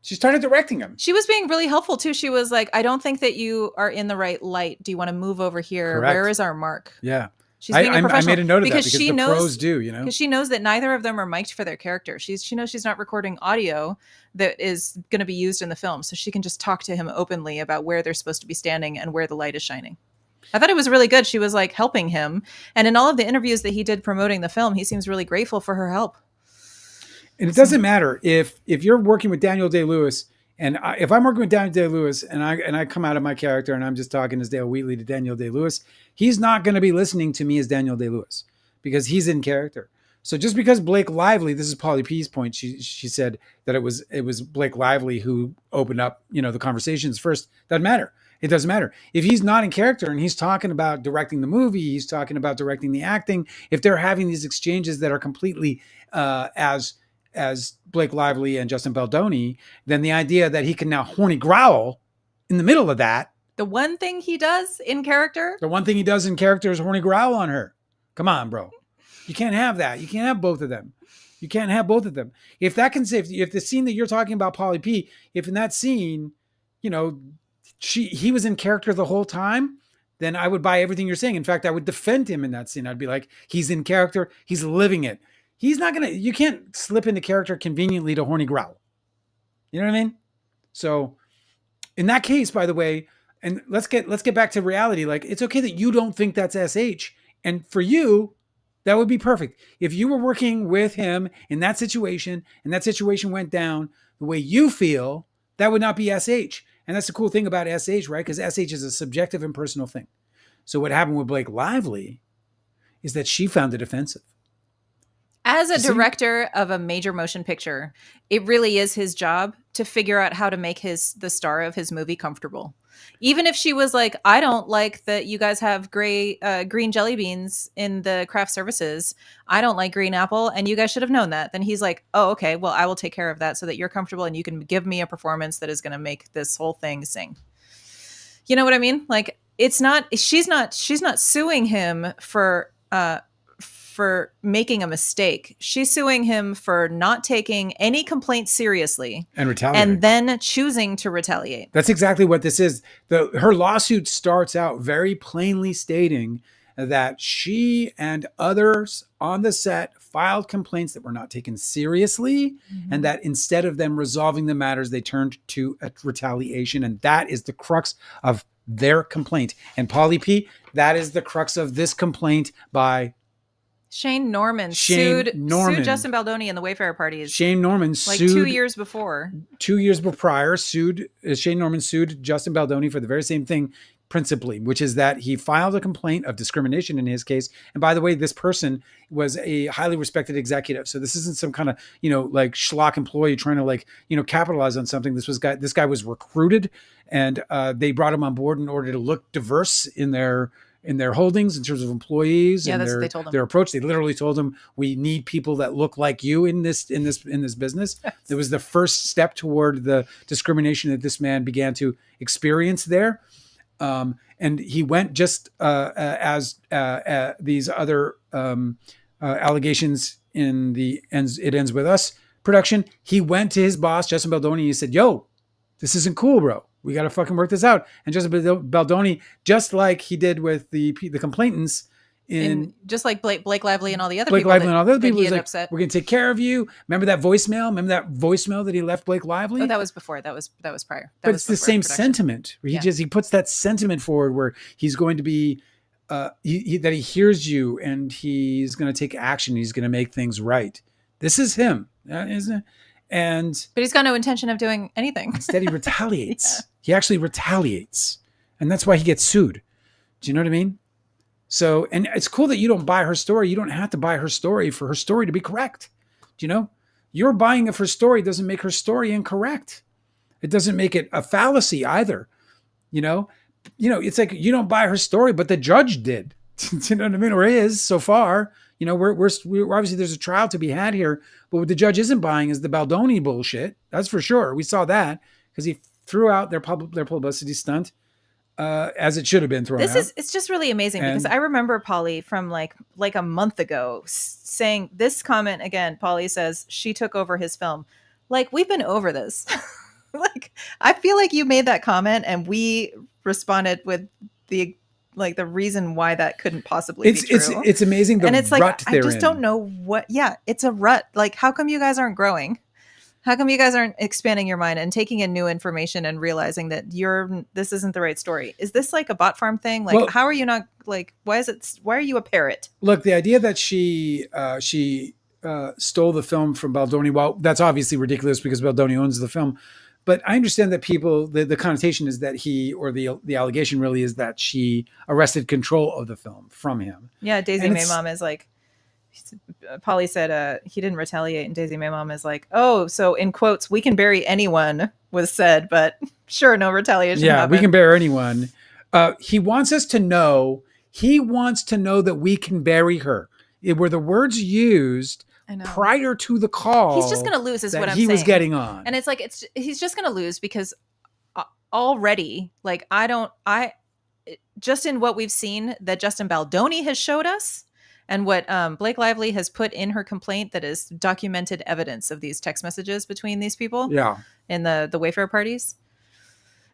She was being really helpful too. She was like, I don't think that you are in the right light. Do you want to move over here? Correct. Where is our mark? Yeah. She's being a professional. I made a note of that because the pros do, you know. Because she knows that neither of them are mic'd for their character. She knows she's not recording audio that is going to be used in the film. So she can just talk to him openly about where they're supposed to be standing and where the light is shining. I thought it was really good. She was like helping him. And in all of the interviews that he did promoting the film, he seems really grateful for her help. And it doesn't matter if you're working with Daniel Day-Lewis, and if I'm working with Daniel Day-Lewis and I come out of my character and I'm just talking as Dale Wheatley to Daniel Day-Lewis, he's not going to be listening to me as Daniel Day-Lewis because he's in character. So just because Blake Lively, this is Polly P's point, she said that it was Blake Lively who opened up, you know, the conversations first. Doesn't matter. It doesn't matter. If he's not in character and he's talking about directing the movie, he's talking about directing the acting, if they're having these exchanges that are completely as Blake Lively and Justin Baldoni, then the idea that he can now horny growl in the middle of that. The one thing he does in character is horny growl on her. Come on, bro. You can't have that. You can't have both of them. If the scene that you're talking about, Polly P, if in that scene, you know, he was in character the whole time, then I would buy everything you're saying. In fact, I would defend him in that scene. I'd be like, he's in character. He's living it. You can't slip into character conveniently to horny growl. You know what I mean? So in that case, by the way, and let's get back to reality. Like, it's okay that you don't think that's SH. And for you, that would be perfect. If you were working with him in that situation and that situation went down the way you feel, that would not be SH. And that's the cool thing about SH, right? Because SH is a subjective and personal thing. So what happened with Blake Lively is that she found it offensive. As a You see? director of a major motion picture, it really is his job to figure out how to make the star of his movie comfortable. Even if she was like, I don't like that you guys have green jelly beans in the craft services. I don't like green apple, and you guys should have known that. Then he's like, oh, okay, well, I will take care of that so that you're comfortable and you can give me a performance that is going to make this whole thing sing. You know what I mean? Like, it's not. She's not suing him for making a mistake. She's suing him for not taking any complaint seriously And retaliate. and then choosing to retaliate. That's exactly what this is. Her lawsuit starts out very plainly stating that she and others on the set filed complaints that were not taken seriously, and that instead of them resolving the matters, they turned to a retaliation. And that is the crux of their complaint. And Polly P, that is the crux of this complaint by Shane Norman sued Justin Baldoni in the Wayfarer parties. Shane Norman like sued 2 years before. 2 years prior, Shane Norman sued Justin Baldoni for the very same thing, principally, which is that he filed a complaint of discrimination in his case. And by the way, this person was a highly respected executive. So this isn't some kind of, like schlock employee trying to, capitalize on something. This guy was recruited, and they brought him on board in order to look diverse in their holdings in terms of employees and that's what they told him. Their approach. They literally told him, we need people that look like you in this business. It was the first step toward the discrimination that this man began to experience there. And he went just as these other allegations in the It Ends With Us production. He went to his boss, Justin Baldoni, and he said, yo, this isn't cool, bro. We got to fucking work this out. And Justin Baldoni, just like he did with the complainants, just like Blake Lively and all the other Blake people. Lively and all the other people, he was like, upset. we're going to take care of you. Remember that voicemail? Remember that voicemail that he left Blake Lively? Oh, that was before. That was prior. But it's the same sentiment. Where he puts that sentiment forward where he's going to be, that he hears you and he's going to take action. He's going to make things right. This is him, isn't it? But he's got no intention of doing anything. Instead, he retaliates. He actually retaliates. And that's why he gets sued. Do you know what I mean? So, and it's cool that you don't buy her story. You don't have to buy her story for her story to be correct. Do you know? Your buying of her story doesn't make her story incorrect. It doesn't make it a fallacy either. It's like you don't buy her story, but the judge did. Do you know what I mean? Or is so far. We're obviously there's a trial to be had here, but what the judge isn't buying is the Baldoni bullshit. That's for sure. We saw that because he threw out their publicity stunt as it should have been thrown out. It's just really amazing because I remember Polly from like a month ago saying this comment again. Polly says she took over his film. Like, we've been over this. Like, I feel like you made that comment and we responded with the reason why that couldn't possibly be true. It's amazing. And it's like, I just don't know what, it's a rut. Like, how come you guys aren't growing? How come you guys aren't expanding your mind and taking in new information and realizing that this isn't the right story? Is this like a bot farm thing? Like, how are you not like, why are you a parrot? Look, the idea that she stole the film from Baldoni, well, that's obviously ridiculous because Baldoni owns the film. But I understand that people, the connotation is that the allegation really is that she arrested control of the film from him. Yeah, Daisy May Mom is like, Polly said he didn't retaliate, and Daisy May Mom is like, oh, so in quotes, we can bury anyone was said, but sure, no retaliation. Yeah, happened. We can bury anyone. He wants us to know. He wants to know that we can bury her. It were the words used prior to the call. He's just going to lose is what I'm saying. He was getting on. And it's like, he's just going to lose because already, like, just in what we've seen that Justin Baldoni has showed us and what Blake Lively has put in her complaint that is documented evidence of these text messages between these people in the Wayfarer parties.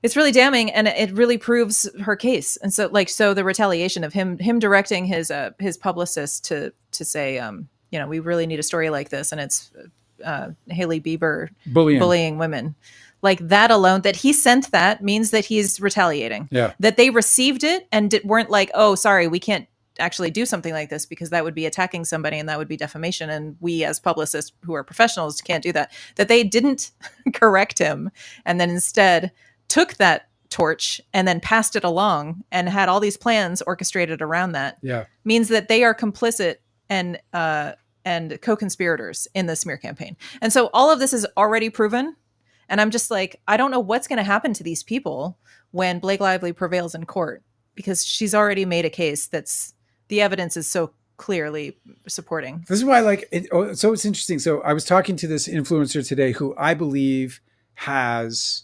It's really damning, and it really proves her case. And so the retaliation of him directing his publicist to say, we really need a story like this, and it's Hailey Bieber bullying women. Like, that alone, that he sent that means that he's retaliating. Yeah. That they received it and weren't like, oh, sorry, we can't actually do something like this because that would be attacking somebody and that would be defamation. And we as publicists who are professionals can't do that. That they didn't correct him and then instead took that torch and then passed it along and had all these plans orchestrated around that. Yeah. Means that they are complicit and and co-conspirators in the smear campaign. And so all of this is already proven. And I'm just like, I don't know what's going to happen to these people when Blake Lively prevails in court, because she's already made a case that's the evidence is so clearly supporting. This is why, so it's interesting. So I was talking to this influencer today who I believe has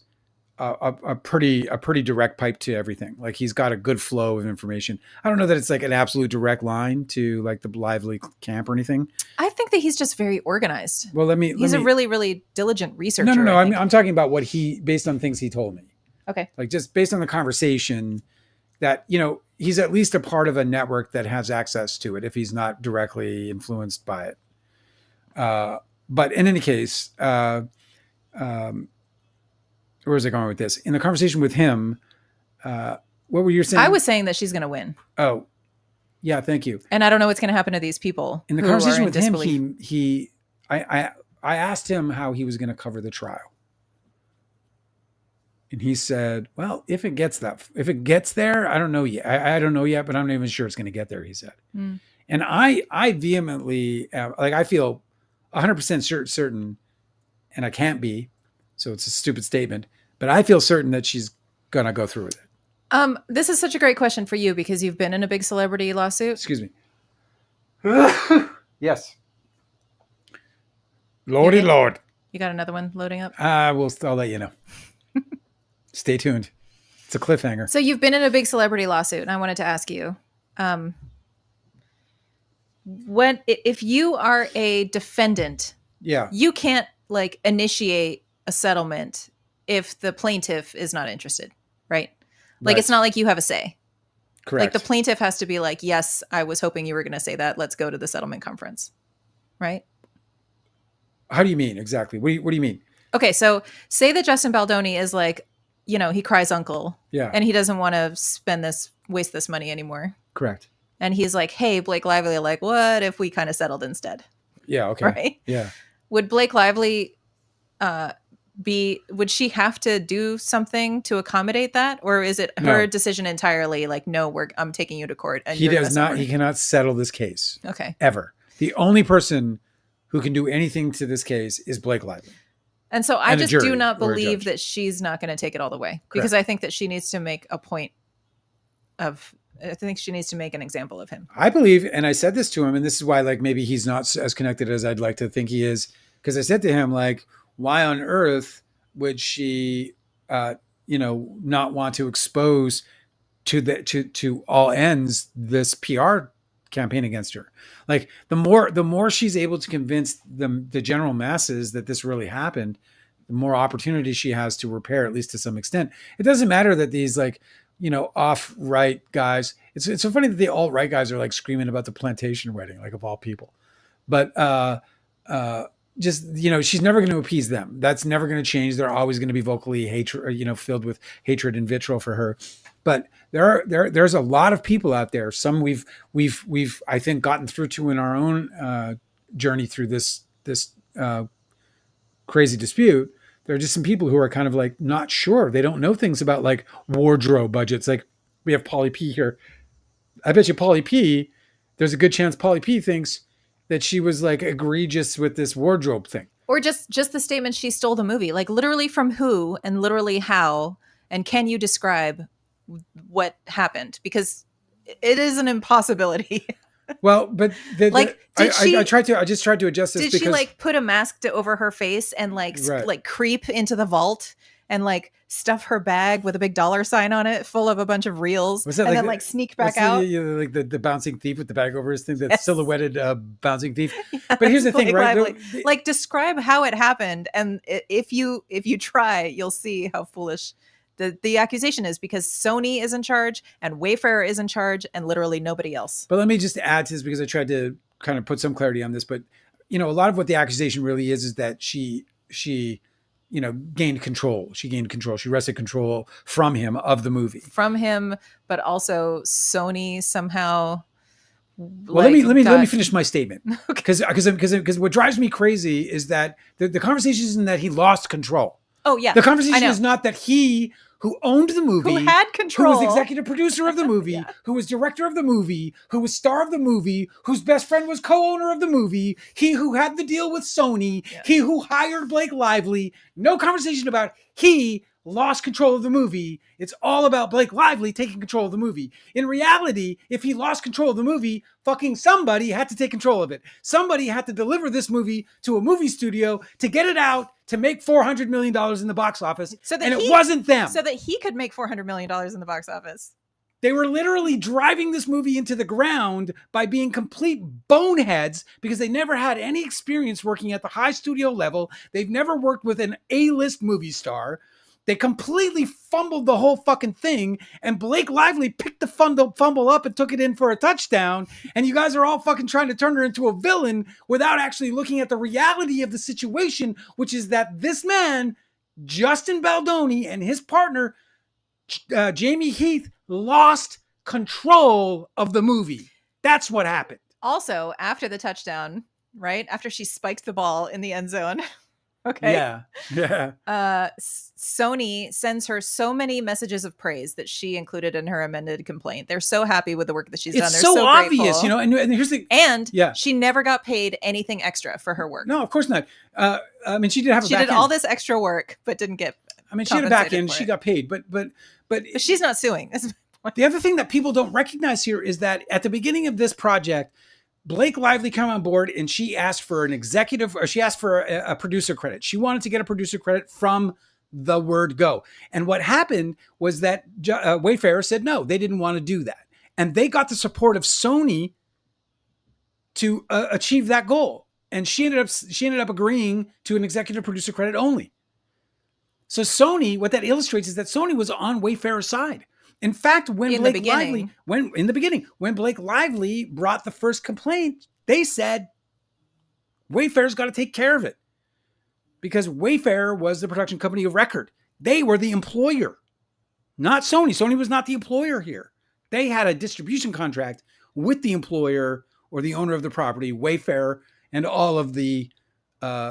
a pretty direct pipe to everything. Like he's got a good flow of information. I don't know that it's like an absolute direct line to like the Lively camp or anything. I think that he's just very organized. Well, he's a really, really diligent researcher. No. I'm talking about what based on things he told me. Okay. Like just based on the conversation that, he's at least a part of a network that has access to it if he's not directly influenced by it. But in any case, where is it going with this? In the conversation with him, what were you saying? I was saying that she's going to win. Oh, yeah. Thank you. And I don't know what's going to happen to these people. In the conversation with him, I asked him how he was going to cover the trial. And he said, well, if it gets there, I don't know yet. I don't know yet, but I'm not even sure it's going to get there, he said. Mm. And I vehemently, I feel 100% certain, and I can't be, so it's a stupid statement, but I feel certain that she's going to go through with it. This is such a great question for you because you've been in a big celebrity lawsuit. Excuse me. Yes. Lordy Lord. You got another one loading up? I'll let you know. Stay tuned. It's a cliffhanger. So you've been in a big celebrity lawsuit, and I wanted to ask you, if you are a defendant, you can't initiate a settlement if the plaintiff is not interested, right? Like It's not like you have a say. Correct. Like the plaintiff has to be like, yes, I was hoping you were going to say that. Let's go to the settlement conference, right? How do you mean exactly? What do you mean? Okay, so say that Justin Baldoni is like, he cries uncle. Yeah. And he doesn't want to waste this money anymore. Correct. And he's like, hey, Blake Lively, what if we kind of settled instead? Yeah, okay. Right? Yeah. Would Blake Lively would she have to do something to accommodate that? Or is it her decision entirely no, I'm taking you to court and he cannot settle this case. Okay. Ever. The only person who can do anything to this case is Blake Lively. And so I just do not believe that she's not going to take it all the way. Correct. Because I think that she needs to make I think she needs to make an example of him. I believe, and I said this to him, and this is why maybe he's not as connected as I'd like to think he is. Because I said to him, why on earth would she, not want to expose to all ends this PR campaign against her? Like the more she's able to convince the general masses that this really happened, the more opportunity she has to repair, at least to some extent. It doesn't matter that these off-right guys. It's so funny that the alt-right guys are screaming about the plantation wedding, of all people. But she's never going to appease them. That's never going to change. They're always going to be vocally filled with hatred and vitriol for her. But there's a lot of people out there. Some we've I think gotten through to in our own journey through this crazy dispute. There are just some people who are kind of not sure. They don't know things about wardrobe budgets. We have Polly P here. I bet you Polly P, there's a good chance Polly P thinks that she was egregious with this wardrobe thing. Or just the statement she stole the movie. Literally from who and literally how, and can you describe what happened? Because it is an impossibility. Well, but I just tried to adjust this. Did she put a mask over her face and creep into the vault and stuff her bag with a big dollar sign on it full of a bunch of reels and then sneak back out? The bouncing thief with the bag over his thing, that silhouetted bouncing thief. Yeah, but here's the thing, right? Describe how it happened, and if you try, you'll see how foolish the accusation is, because Sony is in charge and Wayfair is in charge and literally nobody else. But let me just add to this, because I tried to kind of put some clarity on this. But a lot of what the accusation really is that she gained control. She gained control. She wrested control from him of the movie. From him, but also Sony somehow. Well, let me finish my statement. Because what drives me crazy is that the conversation isn't that he lost control. Oh yeah, the conversation is not that he, who owned the movie, Who had who control. was executive producer of the movie, Yeah. who was director of the movie, who was star of the movie, whose best friend was co-owner of the movie, he who had the deal with Sony, Yeah. he who hired Blake Lively. No conversation about he lost control of the movie. It's all about Blake Lively taking control of the movie. In reality, if he lost control of the movie, fucking somebody had to take control of it. Somebody had to deliver this movie to a movie studio to get it out to make $400 million in the box office. And it wasn't them. So that he could make $400 million in the box office. They were literally driving this movie into the ground by being complete boneheads because they never had any experience working at the high studio level. They've never worked with an A-list movie star. They completely fumbled the whole fucking thing, and Blake Lively picked the fumble up and took it in for a touchdown, and you guys are all fucking trying to turn her into a villain without actually looking at the reality of the situation, which is that this man, Justin Baldoni, and his partner, Jamie Heath, lost control of the movie. That's what happened. Also, after the touchdown, right? After she spiked the ball in the end zone. Okay. Yeah. Sony sends her so many messages of praise that she included in her amended complaint. They're so happy with the work that she's done. They're so obvious, grateful. you know. And here's the she never got paid anything extra for her work. No, of course not. I mean, she did have. She did all this extra work, but didn't get. I mean, she had a back end. She got paid, but she's not suing. The other thing that people don't recognize here is that at the beginning of this project, Blake Lively came on board and she asked for a producer credit. She wanted to get a producer credit from the word go. And what happened was that Wayfarer said no, they didn't want to do that. And they got the support of Sony to achieve that goal. And she ended up agreeing to an executive producer credit only. So Sony, what that illustrates is that Sony was on Wayfarer's side. In fact, when Blake Lively brought the first complaint, they said Wayfarer's got to take care of it because Wayfarer was the production company of record. They were the employer, not Sony. Sony was not the employer here. They had a distribution contract with the employer or the owner of the property, Wayfarer, and all of the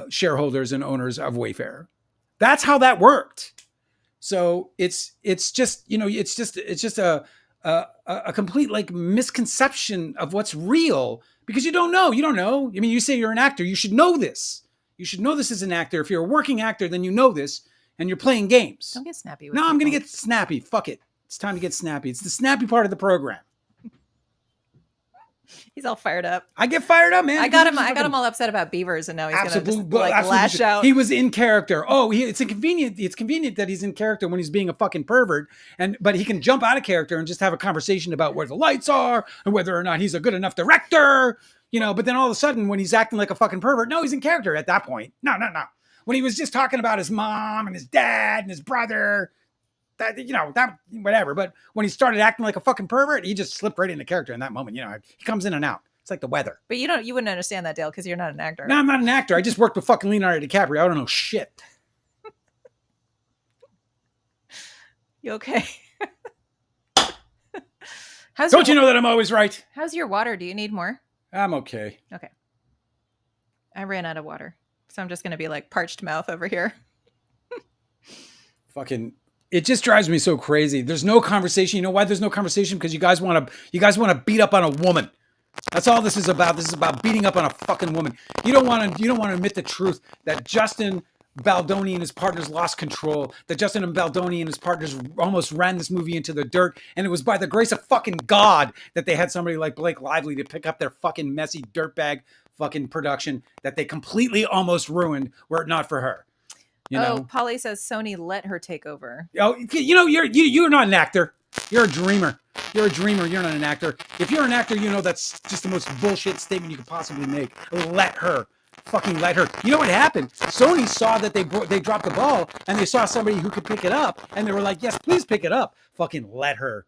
shareholders and owners of Wayfarer. That's how that worked. So it's just a complete like misconception of what's real because you don't know. I mean, you say you're an actor. You should know this. You should know this as an actor. If you're a working actor, then you know this and you're playing games. Don't get snappy. No, I'm going to get snappy. Fuck it. It's time to get snappy. It's the snappy part of the program. He's all fired up. I get fired up, man. I got him all upset about beavers, and now he's going to just lash out. He was in character. It's convenient that he's in character when he's being a fucking pervert, but he can jump out of character and just have a conversation about where the lights are and whether or not he's a good enough director, you know. But then all of a sudden, when he's acting like a fucking pervert, no, he's in character at that point. No. When he was just talking about his mom and his dad and his brother. That whatever. But when he started acting like a fucking pervert, he just slipped right into character in that moment. You know, he comes in and out. It's like the weather. But you wouldn't understand that, Dale, because you're not an actor. No, I'm not an actor. I just worked with fucking Leonardo DiCaprio. I don't know shit. You okay? Don't you know that I'm always right? How's your water? Do you need more? I'm okay. Okay. I ran out of water, so I'm just going to be like parched mouth over here. Fucking, it just drives me so crazy. There's no conversation. You know why there's no conversation? Because you guys want to beat up on a woman. That's all this is about. This is about beating up on a fucking woman. You don't want to admit the truth that Justin Baldoni and his partners lost control. That Justin and Baldoni and his partners almost ran this movie into the dirt. And it was by the grace of fucking God that they had somebody like Blake Lively to pick up their fucking messy dirtbag fucking production that they completely almost ruined were it not for her. You know? Polly says Sony let her take over. Oh, you know, you're not an actor. You're a dreamer. You're a dreamer. You're not an actor. If you're an actor, you know that's just the most bullshit statement you could possibly make. Let her. Fucking let her. You know what happened? Sony saw that they dropped the ball and they saw somebody who could pick it up and they were like, yes, please pick it up. Fucking let her.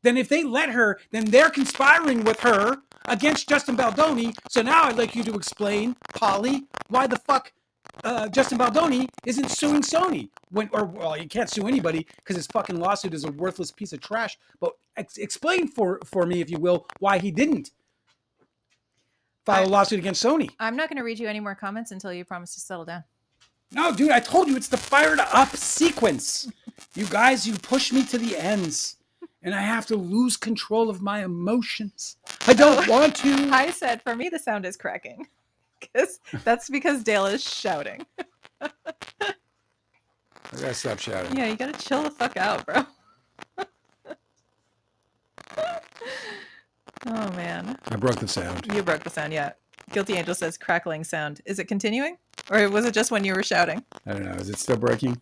Then if they let her, then they're conspiring with her against Justin Baldoni. So now I'd like you to explain, Polly, why the fuck Justin Baldoni isn't suing Sony. You can't sue anybody because his fucking lawsuit is a worthless piece of trash. But explain for me, if you will, why he didn't file a lawsuit against Sony. I'm not going to read you any more comments until you promise to settle down. No, dude, I told you it's the fired up sequence. You guys, you push me to the ends, and I have to lose control of my emotions. I don't want to. I said for me the sound is cracking. That's because Dale is shouting. I gotta stop shouting. Yeah, you gotta chill the fuck out, bro. Oh man. I broke the sound. You broke the sound, yeah. Guilty Angel says crackling sound. Is it continuing? Or was it just when you were shouting? I don't know. Is it still breaking?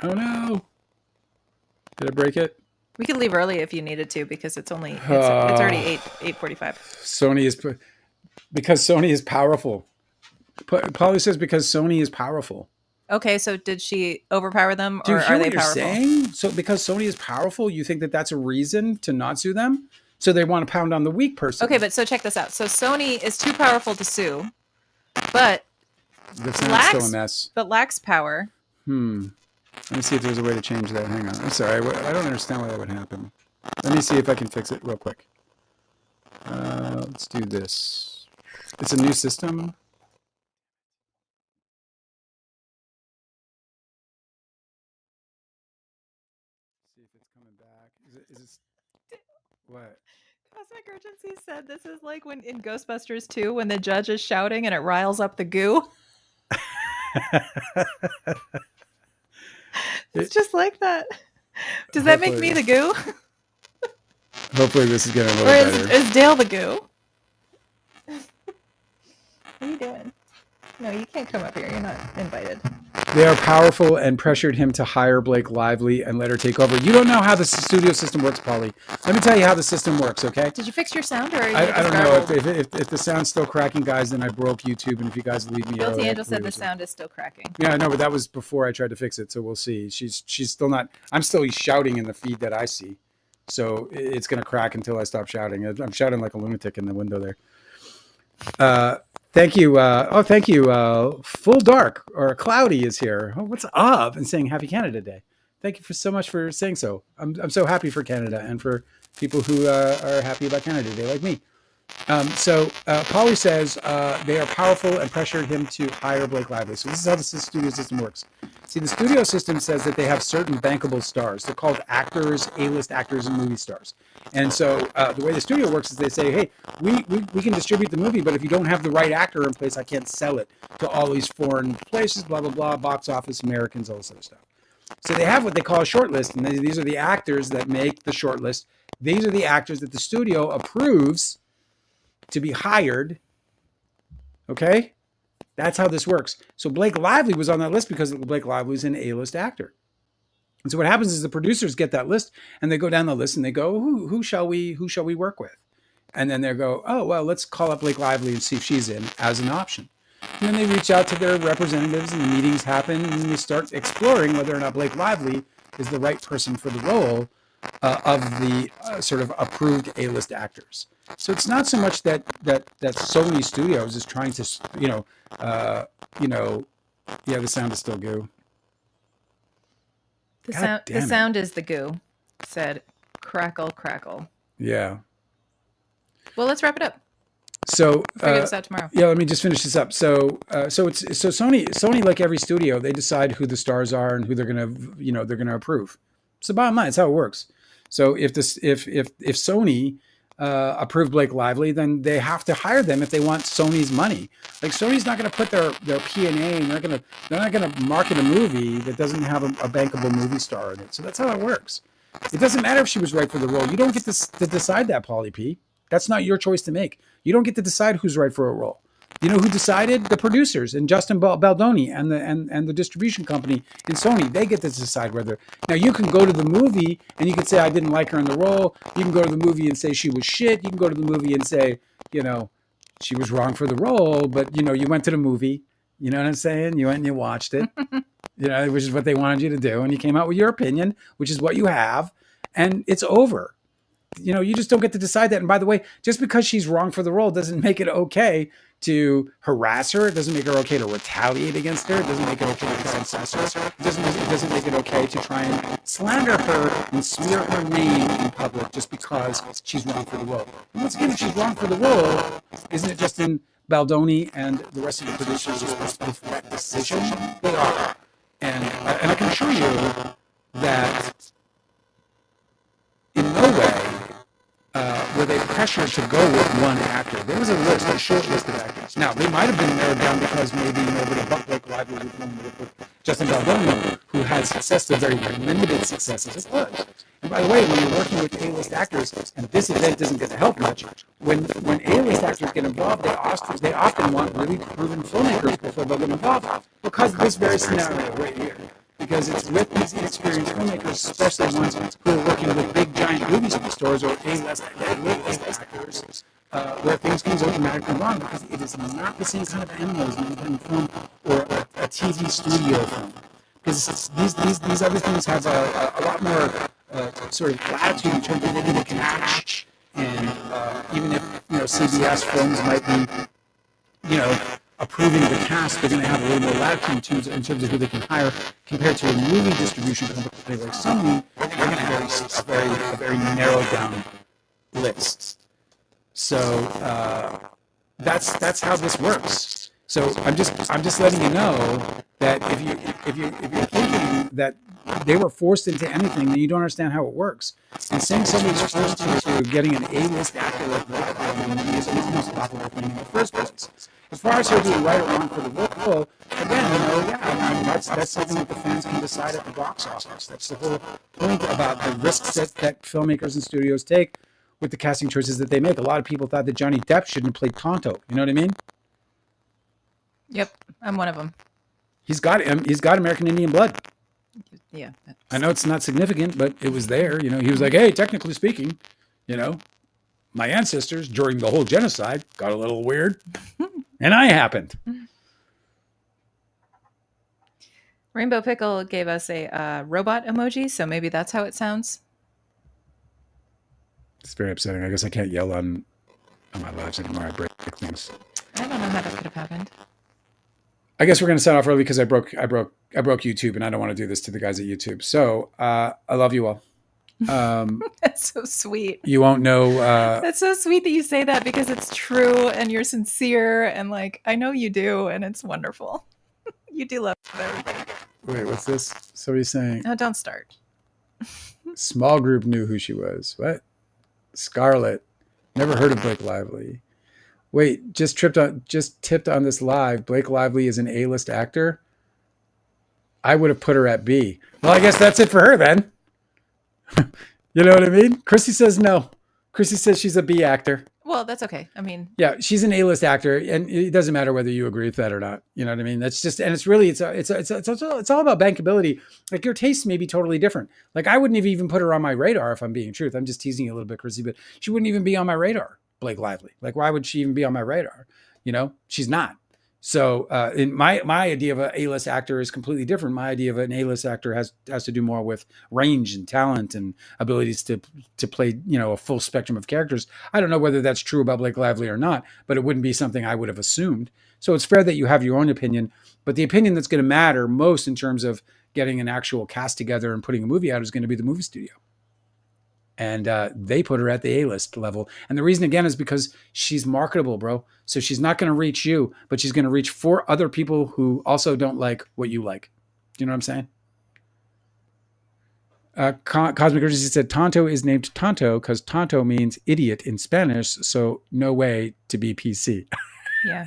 Oh no. Did I break it? We could leave early if you needed to because it's already 8:45. Sony is because Sony is powerful. Polly says because Sony is powerful. Okay, so did she overpower them, Do you or hear are they what you're powerful? saying? So because Sony is powerful, you think that that's a reason to not sue them? So they want to pound on the weak person. Okay, but so check this out. So Sony is too powerful to sue, but That's not still a mess. But lacks power. Let me see if there's a way to change that. Hang on. I'm sorry. I don't understand why that would happen. Let me see if I can fix it real quick. Let's do this. It's a new system. See if it's coming back. Is it what? Cosmic Urgency said this is like when in Ghostbusters 2 when the judge is shouting and it riles up the goo. It's just like that. Does that make me the goo? Hopefully this is getting a little better. Or is Dale the goo? What are you doing? No, you can't come up here. You're not invited. They are powerful and pressured him to hire Blake Lively and let her take over. You don't know how the studio system works, Polly. Let me tell you how the system works, okay? Did you fix your sound? Or I don't know. If the sound's still cracking, guys, then I broke YouTube. And if you guys leave me Guilty Angel said the sound is still cracking. Yeah, I know, but that was before I tried to fix it. So we'll see. She's still not. I'm still shouting in the feed that I see. So it's going to crack until I stop shouting. I'm shouting like a lunatic in the window there. Thank you. Thank you. Full Dark or Cloudy is here. Oh, what's up? And saying Happy Canada Day. Thank you so much for saying so. I'm so happy for Canada and for people who are happy about Canada Day like me. Polly says they are powerful and pressured him to hire Blake Lively. So this is how the studio system works. See, the studio system says that they have certain bankable stars. They're called actors, A-list actors, and movie stars. And so the way the studio works is they say, hey, we can distribute the movie, but if you don't have the right actor in place, I can't sell it to all these foreign places, blah, blah, blah, box office, Americans, all this other stuff. So they have what they call a short list, and these are the actors that make the short list. These are the actors that the studio approves to be hired. Okay? That's how this works. So Blake Lively was on that list because Blake Lively is an A-list actor. And so what happens is the producers get that list and they go down the list and they go, who shall we work with? And then they go, oh, well, let's call up Blake Lively and see if she's in as an option. And then they reach out to their representatives and the meetings happen and they start exploring whether or not Blake Lively is the right person for the role of the sort of approved A-list actors. So it's not so much that Sony Studios is trying to, yeah, the sound is still goo. The sound is the goo, said Crackle Crackle. Yeah. Well, let's wrap it up. So figure this out tomorrow. Yeah, let me just finish this up. So Sony, like every studio, they decide who the stars are and who they're gonna approve. So bottom line, it's how it works. So if Sony approved Blake Lively, then they have to hire them if they want Sony's money. Like Sony's not going to put their P&A, and they're not going to market a movie that doesn't have a bankable movie star in it. So that's how it works. It doesn't matter if she was right for the role. You don't get to decide that, Pauly P. That's not your choice to make. You don't get to decide who's right for a role. You know who decided? The producers and Justin Baldoni and the distribution company in Sony. They get to decide whether. Now you can go to the movie and you can say I didn't like her in the role. You can go to the movie and say she was shit. You can go to the movie and say she was wrong for the role. But you went to the movie. You know what I'm saying? You went and you watched it. Which is what they wanted you to do, and you came out with your opinion, which is what you have, and it's over. You just don't get to decide that. And by the way, just because she's wrong for the role doesn't make it okay to harass her. It doesn't make her okay to retaliate against her. It doesn't make it okay to try and censor her. It doesn't make it okay to try and slander her and smear her name in public just because she's wrong for the role. And once again, if she's wrong for the role, isn't it Justin Baldoni and the rest of the producers are supposed to make that decision? They are. And I can assure you that in no way were they pressured to go with one actor. There was a list, a short list of actors. Now, they might have been narrowed down because maybe nobody but Blake Lively would come with Justin Baldoni, who had success to very limited successes as well. And by the way, when you're working with A-list actors, and this event doesn't get to help much, when A-list actors get involved, they often want really proven filmmakers before they'll get involved because of this very scenario right here. Because it's with these inexperienced filmmakers, especially ones who are working with big giant movie stores or A-list actors, where things can go dramatically wrong because it is not the same kind of animal as an independent film or a TV studio film. Because these other things have a lot more sort of latitude in terms of maybe they can catch, and even if CBS films might be approving the cast, they're going to have a little more latitude in terms of who they can hire compared to a movie distribution company like Sony. They're going to have a very narrowed down list. So that's how this works. So I'm just letting you know that if you're thinking that they were forced into anything, then you don't understand how it works. And saying somebody's forced into getting an A-list actor like that is almost a laughable thing in the first place. As far as her being right or wrong for the role, again, that's something that the fans can decide at the box office. That's the whole point about the risks that filmmakers and studios take with the casting choices that they make. A lot of people thought that Johnny Depp shouldn't have played Tonto. You know what I mean? Yep, I'm one of them. He's got American Indian blood. Yeah. I know it's not significant, but it was there. He was like, hey, technically speaking, my ancestors during the whole genocide got a little weird, and I happened. Rainbow Pickle gave us a robot emoji, so maybe that's how it sounds. It's very upsetting. I guess I can't yell on my lives anymore. I break things. I don't know how that could have happened. I guess we're going to sign off early because I broke YouTube, and I don't want to do this to the guys at YouTube. So I love you all. That's so sweet. You won't know. That's so sweet that you say that because it's true and you're sincere and I know you do, and it's wonderful. You do love everything. Wait, what's this? Somebody's saying. No, don't start. Small group knew who she was. What? Scarlett. Never heard of Blake Lively. Wait, just tipped on this live. Blake Lively is an A-list actor. I would have put her at B. Well, I guess that's it for her then. You know what I mean? Chrissy says no. Chrissy says she's a B actor. Well, that's okay. I mean, yeah, she's an A-list actor, and it doesn't matter whether you agree with that or not. You know what I mean? That's just, and it's really, it's all about bankability. Like your tastes may be totally different. Like I wouldn't have even put her on my radar if I'm being truth. I'm just teasing you a little bit, Chrissy, but she wouldn't even be on my radar. Blake Lively. Like, why would she even be on my radar? She's not. So in my idea of an A-list actor is completely different. My idea of an A-list actor has to do more with range and talent and abilities to play, a full spectrum of characters. I don't know whether that's true about Blake Lively or not, but it wouldn't be something I would have assumed. So it's fair that you have your own opinion, but the opinion that's going to matter most in terms of getting an actual cast together and putting a movie out is going to be the movie studio. And they put her at the A-list level. And the reason, again, is because she's marketable, bro. So she's not going to reach you, but she's going to reach 4 other people who also don't like what you like. Do you know what I'm saying? Cosmic Urgency said, Tonto is named Tonto because Tonto means idiot in Spanish. So no way to be PC. Yeah.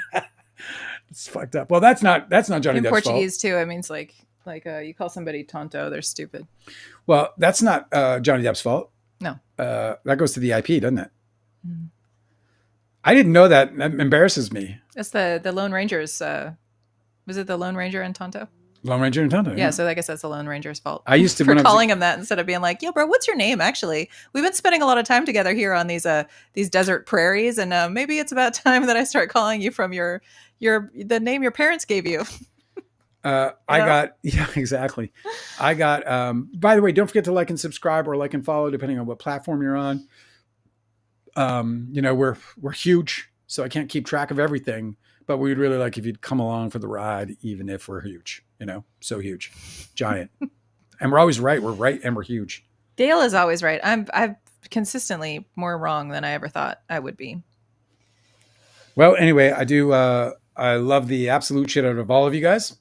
It's fucked up. Well, that's not Johnny Depp's fault. In Portuguese, too, it means like you call somebody Tonto, they're stupid. Well, that's not Johnny Depp's fault. No. That goes to the IP, doesn't it? Mm. I didn't know that. That embarrasses me. It's the Lone Rangers. Was it the Lone Ranger and Tonto? Lone Ranger and Tonto. Yeah, so I guess that's the Lone Ranger's fault. I used to for calling him that instead of being like, "Yo, bro, what's your name?" Actually, we've been spending a lot of time together here on these desert prairies, and maybe it's about time that I start calling you from the name your parents gave you. Exactly. I got, by the way, don't forget to like and subscribe or like and follow, depending on what platform you're on. We're huge, so I can't keep track of everything, but we'd really like if you'd come along for the ride, even if we're huge, so huge, giant. And we're always right. We're right. And we're huge. Dale is always right. I'm consistently more wrong than I ever thought I would be. Well, anyway, I love the absolute shit out of all of you guys.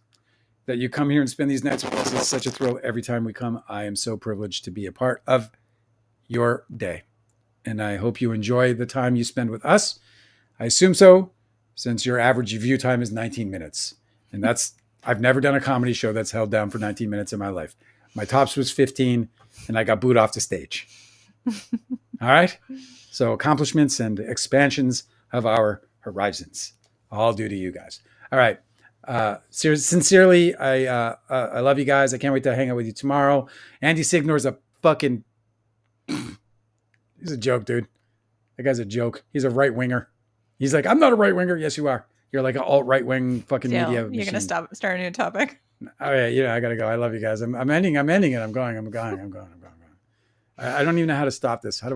that you come here and spend these nights with us. It's such a thrill every time we come. I am so privileged to be a part of your day. And I hope you enjoy the time you spend with us. I assume so, since your average view time is 19 minutes. And I've never done a comedy show that's held down for 19 minutes in my life. My tops was 15 and I got booed off the stage. All right. So accomplishments and expansions of our horizons, all due to you guys. All right. Sincerely, I love you guys. I can't wait to hang out with you tomorrow. Andy Signor's a fucking, he's a joke, dude. That guy's a joke. He's a right winger. He's like, I'm not a right winger. Yes, you are. You're like an alt right wing fucking Dale, media. you're machine. gonna start a new topic. Oh yeah, I gotta go. I love you guys. I'm ending it. I'm going. I don't even know how to stop this. How do